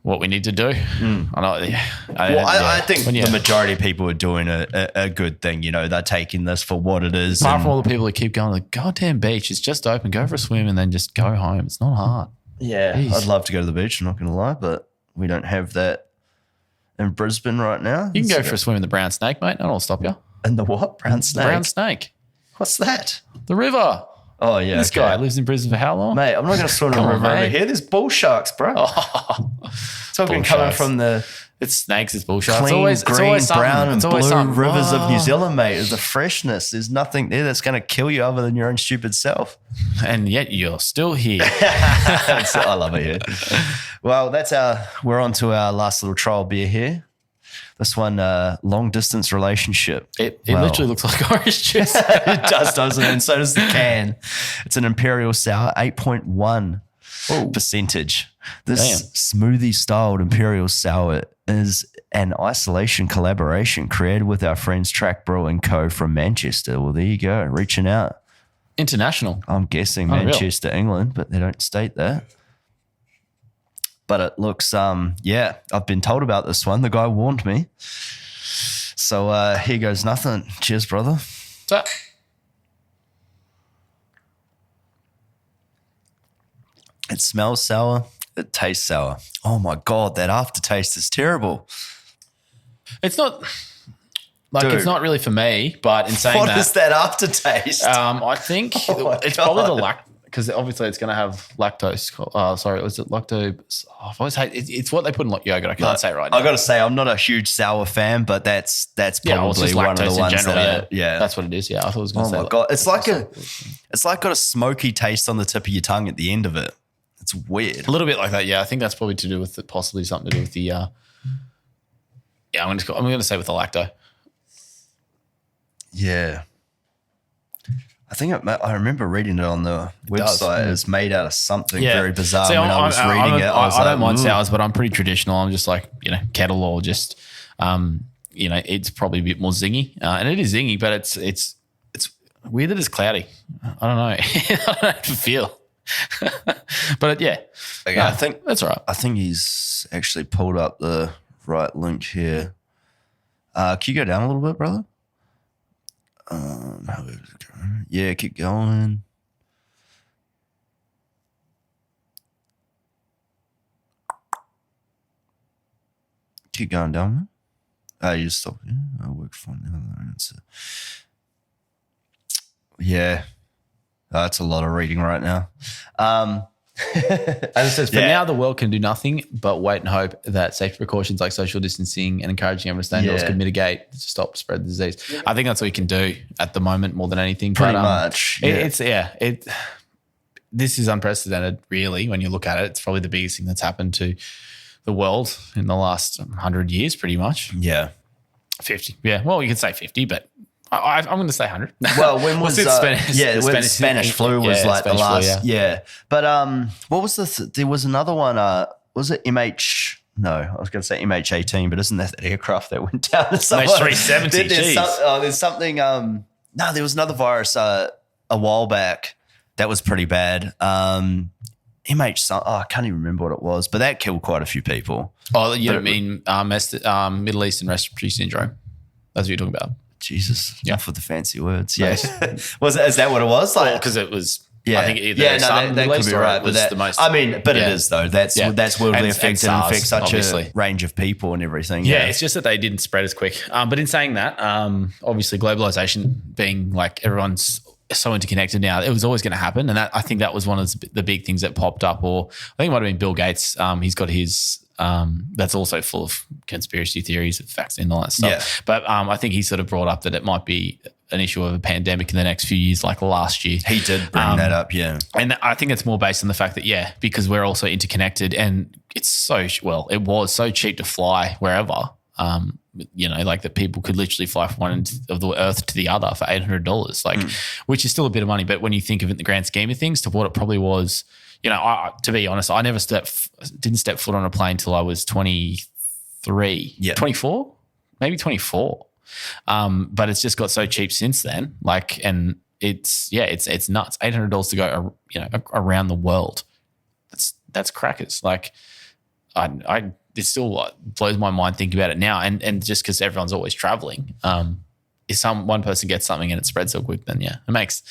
what we need to do. I think the majority of people are doing a good thing. They're taking this for what it is. Apart from all the people that keep going, the goddamn beach is just open. Go for a swim and then just go home. It's not hard. Yeah, jeez. I'd love to go to the beach, I'm not going to lie, but we don't have that in Brisbane right now. You can go for a swim in the Brown Snake, mate. I'll stop you. In the what? Brown Snake? The Brown Snake. What's that? The river. Oh, yeah. This guy lives in Brisbane for how long? Mate, I'm not going to swim in the river over here. There's bull sharks, bro. Talking coming from the... It's snakes, it's bull sharks. Clean, it's green, always brown and blue rivers of New Oh. Zealand, mate. There's the freshness. There's nothing there that's going to kill you other than your own stupid self. And yet you're still here. I love it here. Well, we're on to our last little trial beer here. This one, long distance relationship. It literally looks like orange juice. It does, doesn't it? And so does the can. It's an Imperial Sour, 8.1 percentage. This smoothie styled Imperial Sour is an isolation collaboration created with our friends Track Brewing Co. from Manchester. Well, there you go, reaching out. International. I'm guessing Manchester, England, but they don't state that. But it looks, I've been told about this one. The guy warned me. So here goes nothing. Cheers, brother. So, it smells sour. It tastes sour. Oh, my God, that aftertaste is terrible. It's not like Dude. it's not really for me. But in saying What is that aftertaste? I think Oh it's my probably God. the because obviously it's going to have lactose. Sorry, was it lactose? I've always hate it's what they put in yogurt. I can't say it right now. I got to say, I'm not a huge sour fan, but that's Yeah, it's probably just one of the lactose in ones general. that Yeah, that's what it is. Yeah, I thought it was going Oh to say. my God. It's like got a smoky taste on the tip of your tongue at the end of it. It's weird. A little bit like that. Yeah, I think that's probably to do with possibly something to do with the. Yeah, I'm going to say with the lacto. Yeah. I think I remember reading it on the website. It's made out of something very bizarre. See, when I was reading it, I was I like, don't mind "Ooh." sours, but I'm pretty traditional. I'm just like, kettle or just, it's probably a bit more zingy. And it is zingy, but it's weird that it's cloudy. I don't know. I don't know how to feel. But yeah, Okay, no, I think that's all right. I think he's actually pulled up the right link here. Can you go down a little bit, brother? How is it going? Yeah, keep going. Keep going down. You just stop. Yeah, I'll work for the other answer. Yeah, that's a lot of reading right now. As it says, for now, the world can do nothing but wait and hope that safety precautions like social distancing and encouraging everyone to stay indoors could mitigate to stop spread the disease. Yeah. I think that's what we can do at the moment more than anything. Pretty much. This is unprecedented, really, when you look at it. It's probably the biggest thing that's happened to the world in the last 100 years, pretty much. Yeah. 50. Yeah. Well, you could say 50, but I'm going to say 100. Well, when was the Spanish flu was like the last. Flu, yeah. But what was there was another one. Was it MH? No, I was going to say MH18, but isn't that aircraft that went down? MH370. There's something. No, there was another virus a while back that was pretty bad. MH. I can't even remember what it was, but that killed quite a few people. Oh, you mean Middle Eastern respiratory syndrome? That's what you're talking about. Jesus, yeah, for the fancy words. Yeah, is that what it was? Like, because it was. Yeah, I think either that could be right. But the most. I mean, but it is though. That's worldly affected and affects such obviously. A range of people and everything. Yeah, it's just that they didn't spread as quick. But in saying that, obviously globalization being like everyone's so interconnected now, it was always going to happen, and I think that was one of the big things that popped up. Or I think it might have been Bill Gates. He's got his. That's also full of conspiracy theories, vaccine, and all that stuff. Yeah. But I think he sort of brought up that it might be an issue of a pandemic in the next few years, like last year. He did bring that up, yeah. And I think it's more based on the fact that, because we're also interconnected and it's it was so cheap to fly wherever, like that people could literally fly from one end of the earth to the other for $800, which is still a bit of money. But when you think of it in the grand scheme of things, to what it probably was, to be honest, I never didn't step foot on a plane till I was 23, 24, maybe 24. But it's just got so cheap since then. And it's nuts. $800 to go, around the world. That's crackers. It still blows my mind thinking about it now. And just because everyone's always traveling, if one person gets something and it spreads so quick, then it makes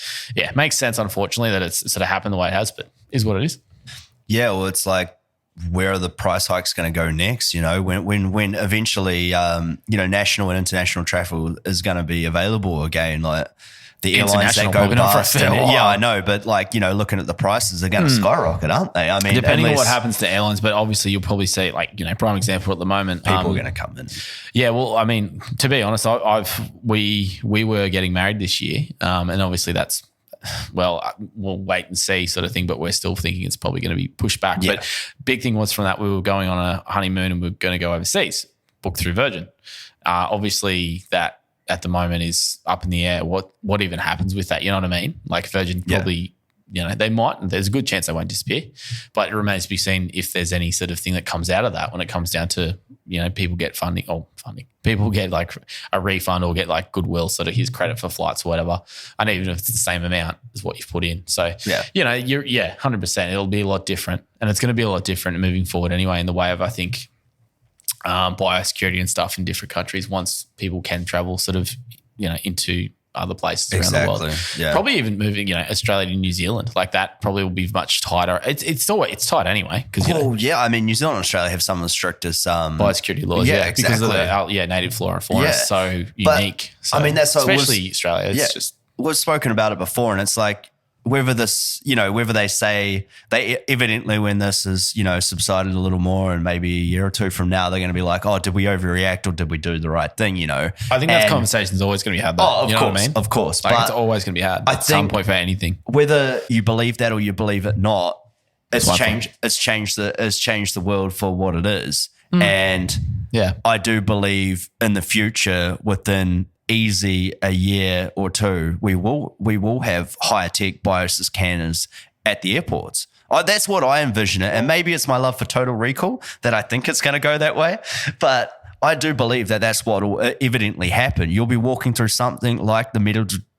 sense. Unfortunately, that it's sort of happened the way it has, but is what it is. Yeah, well, it's like, where are the price hikes going to go next? When eventually, national and international travel is going to be available again, like the airlines that go past. Yeah, I know, but looking at the prices, they're going to skyrocket, aren't they? I mean, depending on what happens to airlines, but obviously you'll probably see, prime example at the moment, people are going to come in. Yeah, well, I mean, to be honest, we were getting married this year, and obviously that's. Well, we'll wait and see sort of thing, but we're still thinking it's probably going to be pushed back. Yeah. But big thing was from that, we were going on a honeymoon and we were going to go overseas, booked through Virgin. Obviously that at the moment is up in the air. What even happens with that? You know what I mean? Like Virgin probably, they might, there's a good chance they won't disappear, but it remains to be seen if there's any sort of thing that comes out of that when it comes down to, people get funding, people get like a refund or get like goodwill, sort of his credit for flights or whatever. And even if it's the same amount as what you've put in. So, 100%, it'll be a lot different, and it's going to be a lot different moving forward anyway, in the way of, I think, biosecurity and stuff in different countries once people can travel sort of, into other places around the world. Yeah. Probably even moving, Australia to New Zealand, like that probably will be much tighter. It's tight anyway because I mean, New Zealand and Australia have some of the strictest biosecurity laws, because of the native flora and fauna is so unique. So, I mean, that's especially Australia. It's just we've spoken about it before, and it's like whether they say they evidently when this is subsided a little more and maybe a year or two from now they're going to be like, oh, did we overreact or did we do the right thing? I think that conversation's always going to be had. Of course, like, it's always going to be had at some point for anything. Whether you believe that or you believe it not, it's changed the world for what it is. And I do believe in the future, within easy a year or two, we will have higher tech biosis scanners at the airports. That's what I envision it. And maybe it's my love for Total Recall that I think it's going to go that way. But I do believe that that's what will evidently happen. You'll be walking through something like the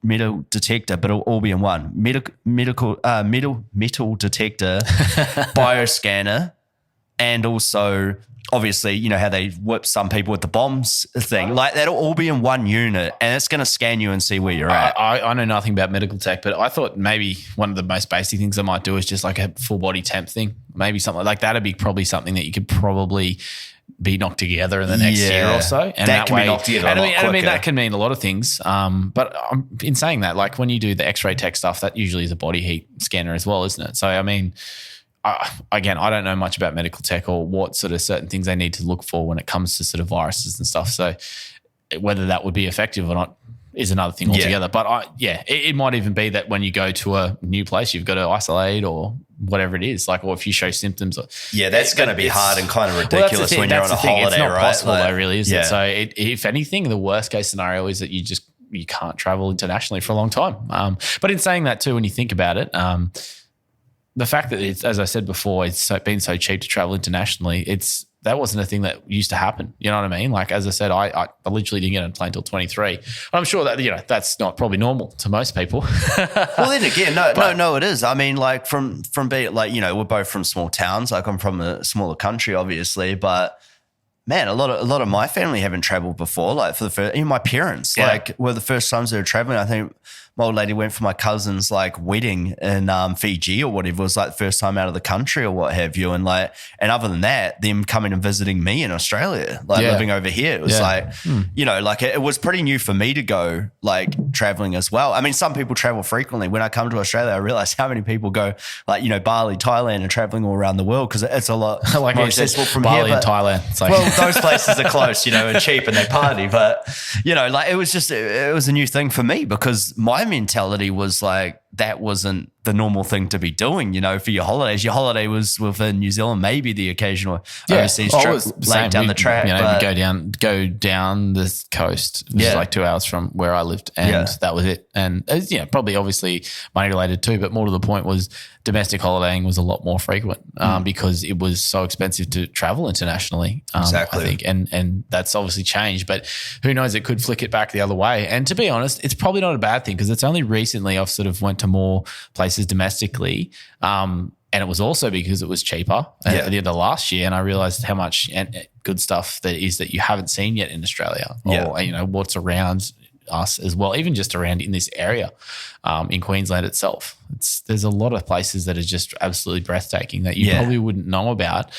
metal detector, but it'll all be in one. Metal detector, bioscanner, and also obviously, how they whip some people with the bombs thing. Like, that'll all be in one unit and it's going to scan you and see where you're at. I know nothing about medical tech, but I thought maybe one of the most basic things I might do is just like a full body temp thing. Maybe something like that'd be probably something that you could probably be knocked together in the next year or so. And that can be knocked together I mean, that can mean a lot of things. But in saying that, like when you do the X-ray tech stuff, that usually is a body heat scanner as well, isn't it? So, I mean, again, I don't know much about medical tech or what sort of certain things they need to look for when it comes to sort of viruses and stuff. So whether that would be effective or not is another thing altogether. But it might even be that when you go to a new place, you've got to isolate or whatever it is, like, or if you show symptoms. That's going to be hard and kind of ridiculous when you're on a holiday, it's not right? possible though, really, is it? So if anything, the worst case scenario is that you can't travel internationally for a long time. But in saying that too, when you think about it, the fact that it's, as I said before, it's been so cheap to travel internationally, that wasn't a thing that used to happen. You know what I mean? Like, as I said, I literally didn't get on a plane until 23. I'm sure that, that's not probably normal to most people. Well, then again, no, it is. I mean, like from being like, we're both from small towns. Like, I'm from a smaller country, obviously, but man, a lot of my family haven't traveled before. Like, for the first, even my parents, like, were the first times they were traveling. I think my old lady went for my cousin's like wedding in Fiji or whatever. It was like the first time out of the country or what have you. And other than that, them coming and visiting me in Australia, like living over here, it was like, like it was pretty new for me to go like traveling as well. I mean, some people travel frequently. When I come to Australia, I realize how many people go like, Bali, Thailand, and traveling all around the world because it's a lot like more accessible from Bali here. and Thailand. It's like, well, those places are close, and cheap and they party. But, like it was a new thing for me because my mentality was like, that wasn't the normal thing to be doing, for your holidays. Your holiday was within New Zealand, maybe the occasional overseas trip laid down the track. Go down the coast. It was like 2 hours from where I lived, and that was it. And it was, probably obviously money related too, but more to the point was domestic holidaying was a lot more frequent because it was so expensive to travel internationally. Exactly. I think, and that's obviously changed, but who knows? It could flick it back the other way. And to be honest, it's probably not a bad thing because it's only recently I've sort of went to more places domestically. And it was also because it was cheaper at the end of last year. And I realized how much good stuff there is that you haven't seen yet in Australia or, what's around us as well, even just around in this area in Queensland itself. There's a lot of places that are just absolutely breathtaking that you probably wouldn't know about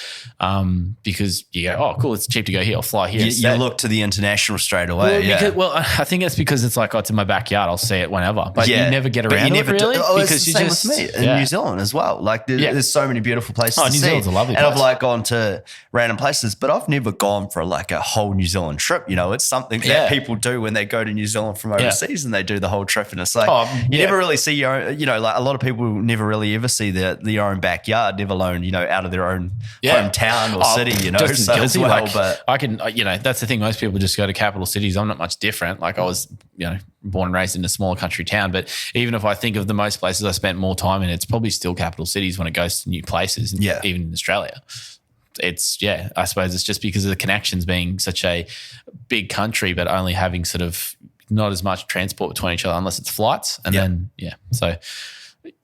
because you go, oh, cool, it's cheap to go here. I'll fly here. You look to the international straight away. I think it's because it's like, it's in my backyard. I'll see it whenever. But you never get around it really. Because it's the same with me in New Zealand as well. Like there's so many beautiful places to see. New Zealand's a lovely place. And I've like gone to random places, but I've never gone for like a whole New Zealand trip. It's something that people do when they go to New Zealand from overseas and they do the whole trip. And it's like, you never really see your own, like a lot of people never really ever see their own backyard, never alone, out of their own hometown or city, Just so as well. Like, but I can, that's the thing. Most people just go to capital cities. I'm not much different. Like I was, born and raised in a smaller country town, but even if I think of the most places I spent more time in, it's probably still capital cities when it goes to new places, even in Australia. It's, I suppose it's just because of the connections being such a big country, but only having sort of not as much transport between each other unless it's flights. And then, so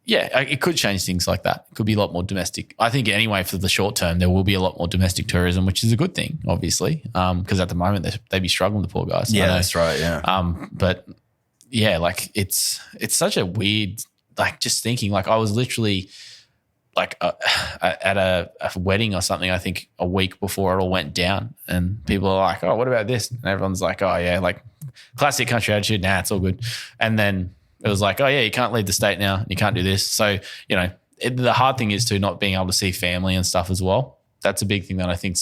it could change things like that. It could be a lot more domestic. I think anyway, for the short term, there will be a lot more domestic tourism, which is a good thing, obviously, because at the moment they'd be struggling, the poor guys. Yeah, that's right, yeah. But yeah, like it's such a weird, like just thinking, like I was literally like at a wedding or something, I think a week before it all went down, and people are like, oh, what about this? And everyone's like, oh yeah, like classic country attitude. Nah, it's all good. And then it was like, oh yeah, you can't leave the state now. You can't do this. So, you know, the hard thing is to not being able to see family and stuff as well. That's a big thing that I think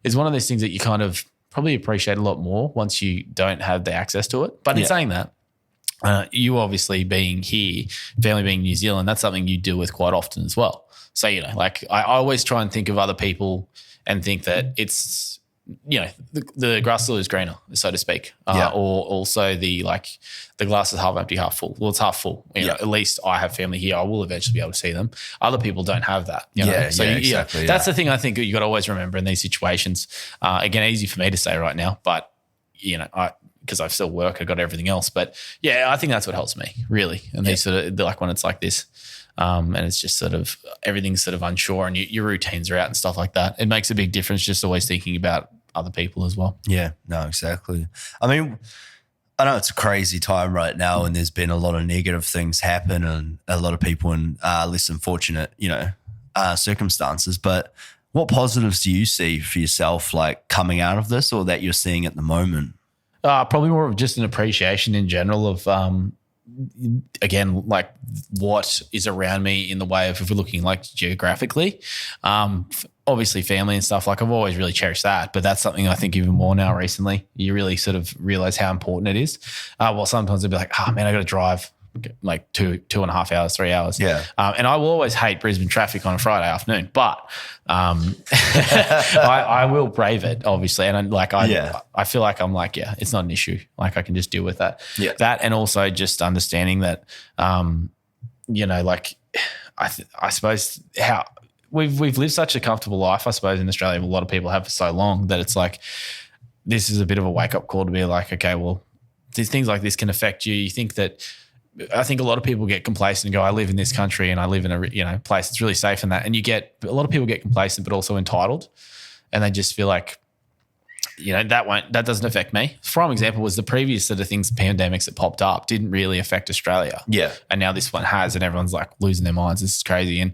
is one of those things that you kind of probably appreciate a lot more once you don't have the access to it. But in saying that, you obviously being here, family being New Zealand, that's something you deal with quite often as well. So, you know, like I always try and think of other people and think that it's, you know, the grass still is greener, so to speak. Or also the glass is half empty, half full. Well, it's half full. You know, at least I have family here. I will eventually be able to see them. Other people don't have that. You know? So exactly. That's the thing I think you got to always remember in these situations. Again, easy for me to say right now, but you know, because I still work, I got everything else. But yeah, I think that's what helps me really. And these sort of like when it's like this. And it's just sort of everything's sort of unsure and your routines are out and stuff like that. It makes a big difference just always thinking about other people as well. Yeah, no, exactly. I mean, I know it's a crazy time right now and there's been a lot of negative things happen and a lot of people in less than fortunate, you know, circumstances. But what positives do you see for yourself like coming out of this or that you're seeing at the moment? Probably more of just an appreciation in general of again, like what is around me in the way of if we're looking like geographically, obviously family and stuff, like I've always really cherished that, but that's something I think even more now recently. You really sort of realize how important it is. Well, sometimes it'd be like, oh man, I got to drive like 2.5 hours, 3 hours. Yeah. And I will always hate Brisbane traffic on a Friday afternoon, but I will brave it, obviously. And I feel like I'm like, yeah, it's not an issue. Like I can just deal with that. Yeah. That and also just understanding that, you know, like I suppose how we've lived such a comfortable life, I suppose, in Australia. A lot of people have for so long that it's like this is a bit of a wake-up call to be like, okay, well, these things like this can affect you. You think that I think a lot of people get complacent and go, I live in this country and I live in a place that's really safe and that. And a lot of people get complacent, but also entitled. And they just feel like, that doesn't affect me. Prime example was the previous sort of things, pandemics that popped up didn't really affect Australia. Yeah. And now this one has, and everyone's like losing their minds. This is crazy. And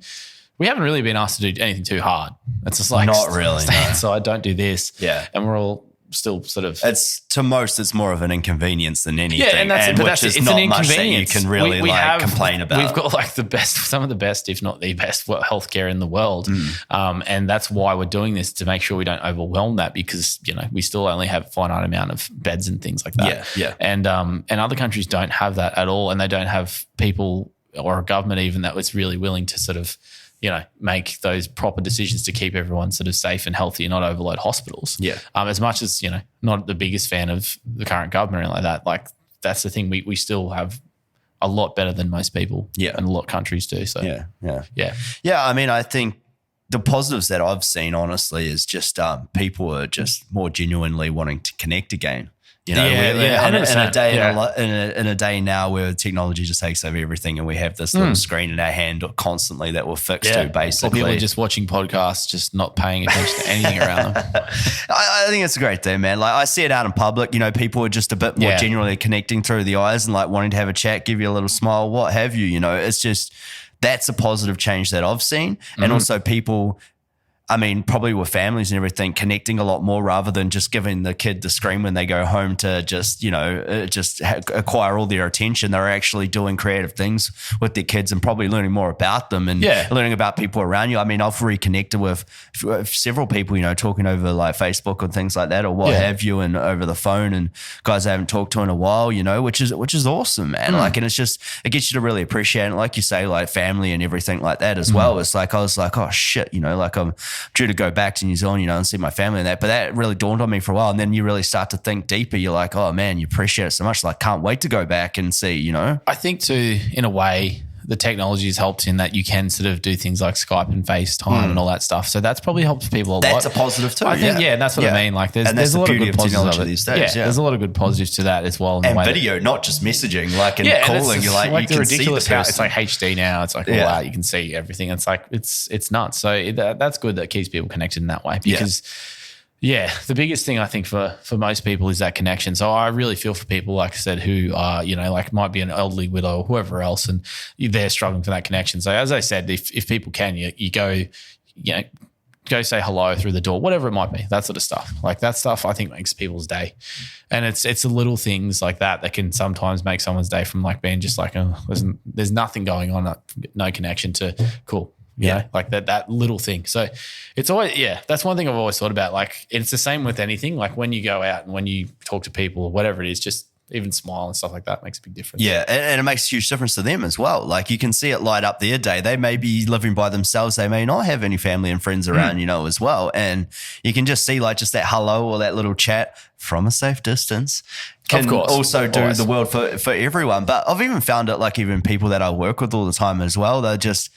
we haven't really been asked to do anything too hard. It's just like, not really. Stay inside, don't do this. Yeah. And we're all still sort of, it's more of an inconvenience than anything. Yeah, and it's not an much that you inconvenience. can really complain about. We've got like some of the best, if not the best, healthcare in the world, and that's why we're doing this, to make sure we don't overwhelm that, because we still only have a finite amount of beds and things like that. Yeah. And other countries don't have that at all, and they don't have people or a government even that was really willing to sort of make those proper decisions to keep everyone sort of safe and healthy and not overload hospitals. Yeah. As much as, not the biggest fan of the current government and like that, like that's the thing. We still have a lot better than most people. Yeah. And a lot of countries do. So Yeah. Yeah. I mean, I think the positives that I've seen, honestly, is just people are just more genuinely wanting to connect again. In a day now where technology just takes over everything and we have this little screen in our hand constantly that we're fixed to, basically. Or people just watching podcasts, just not paying attention to anything around them. I think it's a great thing, man. Like I see it out in public, people are just a bit more genuinely connecting through the eyes and like wanting to have a chat, give you a little smile, what have you, it's just, that's a positive change that I've seen. And also people, I mean, probably with families and everything, connecting a lot more rather than just giving the kid the screen when they go home to just, acquire all their attention. They're actually doing creative things with their kids and probably learning more about them and learning about people around you. I mean, I've reconnected with several people, talking over like Facebook and things like that or what have you, and over the phone, and guys I haven't talked to in a while, which is awesome, man. Like, and it's just, it gets you to really appreciate it. Like you say, like family and everything like that as well. It's like, I was like, oh shit, like I'm due to go back to New Zealand, and see my family and that. But that really dawned on me for a while. And then you really start to think deeper. You're like, oh man, you appreciate it so much. Like, can't wait to go back and see, I think too, in a way, the technology has helped in that you can sort of do things like Skype and FaceTime and all that stuff. So that's probably helped people a lot. That's a positive too. I think, that's what I mean. Like there's a lot of good positives of it. These days. There's a lot of good positives to that as well. And video, not just messaging, like and calling. You're like you can see the person. It's like HD now. It's like all out. You can see everything. It's like it's nuts. So that's good that keeps people connected in that way, because Yeah, the biggest thing I think for most people is that connection. So I really feel for people, like I said, who are, like might be an elderly widow or whoever else, and they're struggling for that connection. So as I said, if people can, you go, go say hello through the door, whatever it might be, that sort of stuff. Like that stuff I think makes people's day. And it's the little things like that can sometimes make someone's day, from like being just like, oh, there's nothing going on, no connection, to cool. You know, like that little thing. So it's always, that's one thing I've always thought about. Like it's the same with anything. Like when you go out and when you talk to people or whatever it is, just even smile and stuff like that makes a big difference. Yeah, and it makes a huge difference to them as well. Like you can see it light up their day. They may be living by themselves. They may not have any family and friends around, as well. And you can just see like just that hello or that little chat from a safe distance can also do the world for everyone. But I've even found it like even people that I work with all the time as well, they're just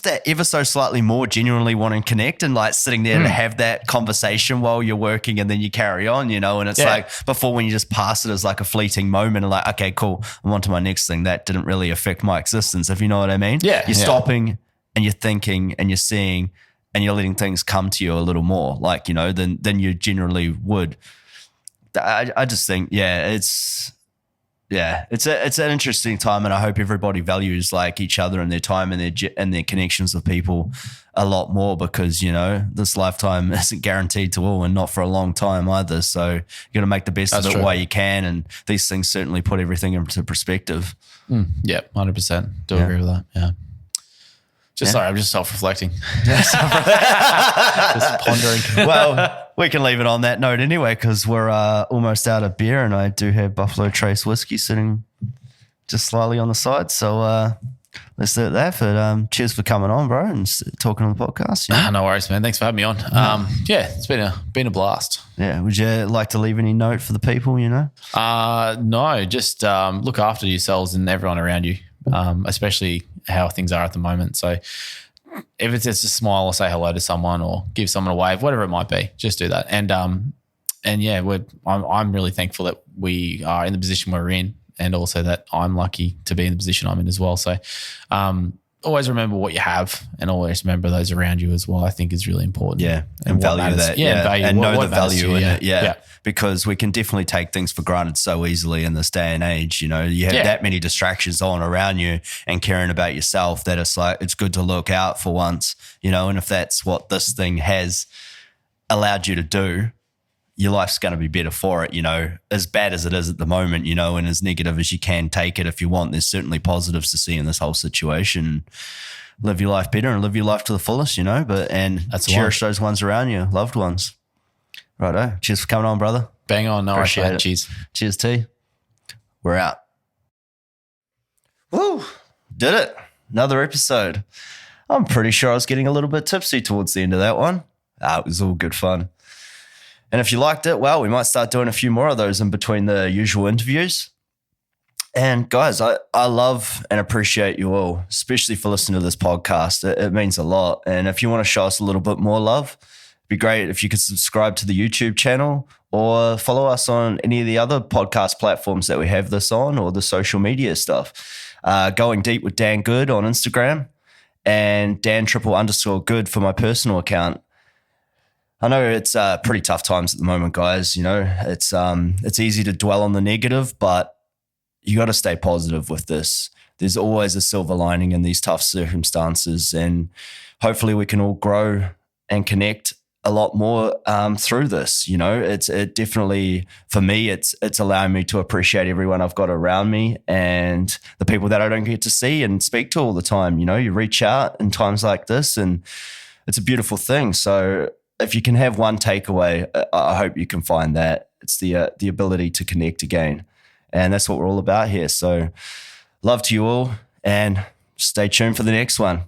that ever so slightly more genuinely wanting to connect and like sitting there to have that conversation while you're working, and then you carry on, and it's like before, when you just pass it as like a fleeting moment and like, okay, cool, I'm on to my next thing. That didn't really affect my existence, if you know what I mean. Yeah. You're stopping and you're thinking and you're seeing and you're letting things come to you a little more, like, than you generally would. I just think, it's an interesting time, and I hope everybody values like each other and their time and their connections with people a lot more, because this lifetime isn't guaranteed to all, and not for a long time either. So you got to make the best of it while you can, and these things certainly put everything into perspective. 100%. Do agree with that. Yeah. Sorry, I'm just self-reflecting. Just pondering. Well, we can leave it on that note anyway, because we're almost out of beer, and I do have Buffalo Trace whiskey sitting just slightly on the side. So let's do that. But cheers for coming on, bro, and talking on the podcast. No worries, man. Thanks for having me on. It's been a blast. Yeah. Would you like to leave any note for the people? No, just look after yourselves and everyone around you, especially how things are at the moment. So if it's just a smile or say hello to someone or give someone a wave, whatever it might be, just do that. And I'm really thankful that we are in the position we're in, and also that I'm lucky to be in the position I'm in as well. So always remember what you have, and always remember those around you as well, I think is really important. Yeah. And value that. And know the value in it. Yeah. Because we can definitely take things for granted so easily in this day and age. You have that many distractions on around you and caring about yourself, that it's like, it's good to look out for once, and if that's what this thing has allowed you to do, your life's going to be better for it, as bad as it is at the moment, and as negative as you can take it if you want. There's certainly positives to see in this whole situation. Live your life better and live your life to the fullest, and cherish those ones around you, loved ones. Righto. Cheers for coming on, brother. Bang on. No, appreciate it. Cheers. Cheers, T. We're out. Woo. Did it. Another episode. I'm pretty sure I was getting a little bit tipsy towards the end of that one. It was all good fun. And if you liked it, well, we might start doing a few more of those in between the usual interviews. And guys, I love and appreciate you all, especially for listening to this podcast. It means a lot. And if you want to show us a little bit more love, it'd be great if you could subscribe to the YouTube channel or follow us on any of the other podcast platforms that we have this on, or the social media stuff. Going Deep with Dan Good on Instagram, and Dan__good for my personal account. I know it's pretty tough times at the moment, guys. It's easy to dwell on the negative, but you got to stay positive with this. There's always a silver lining in these tough circumstances, and hopefully we can all grow and connect a lot more through this. It definitely, for me, it's allowing me to appreciate everyone I've got around me and the people that I don't get to see and speak to all the time. You reach out in times like this, and it's a beautiful thing. So if you can have one takeaway, I hope you can find that. It's the ability to connect again. And that's what we're all about here. So love to you all, and stay tuned for the next one.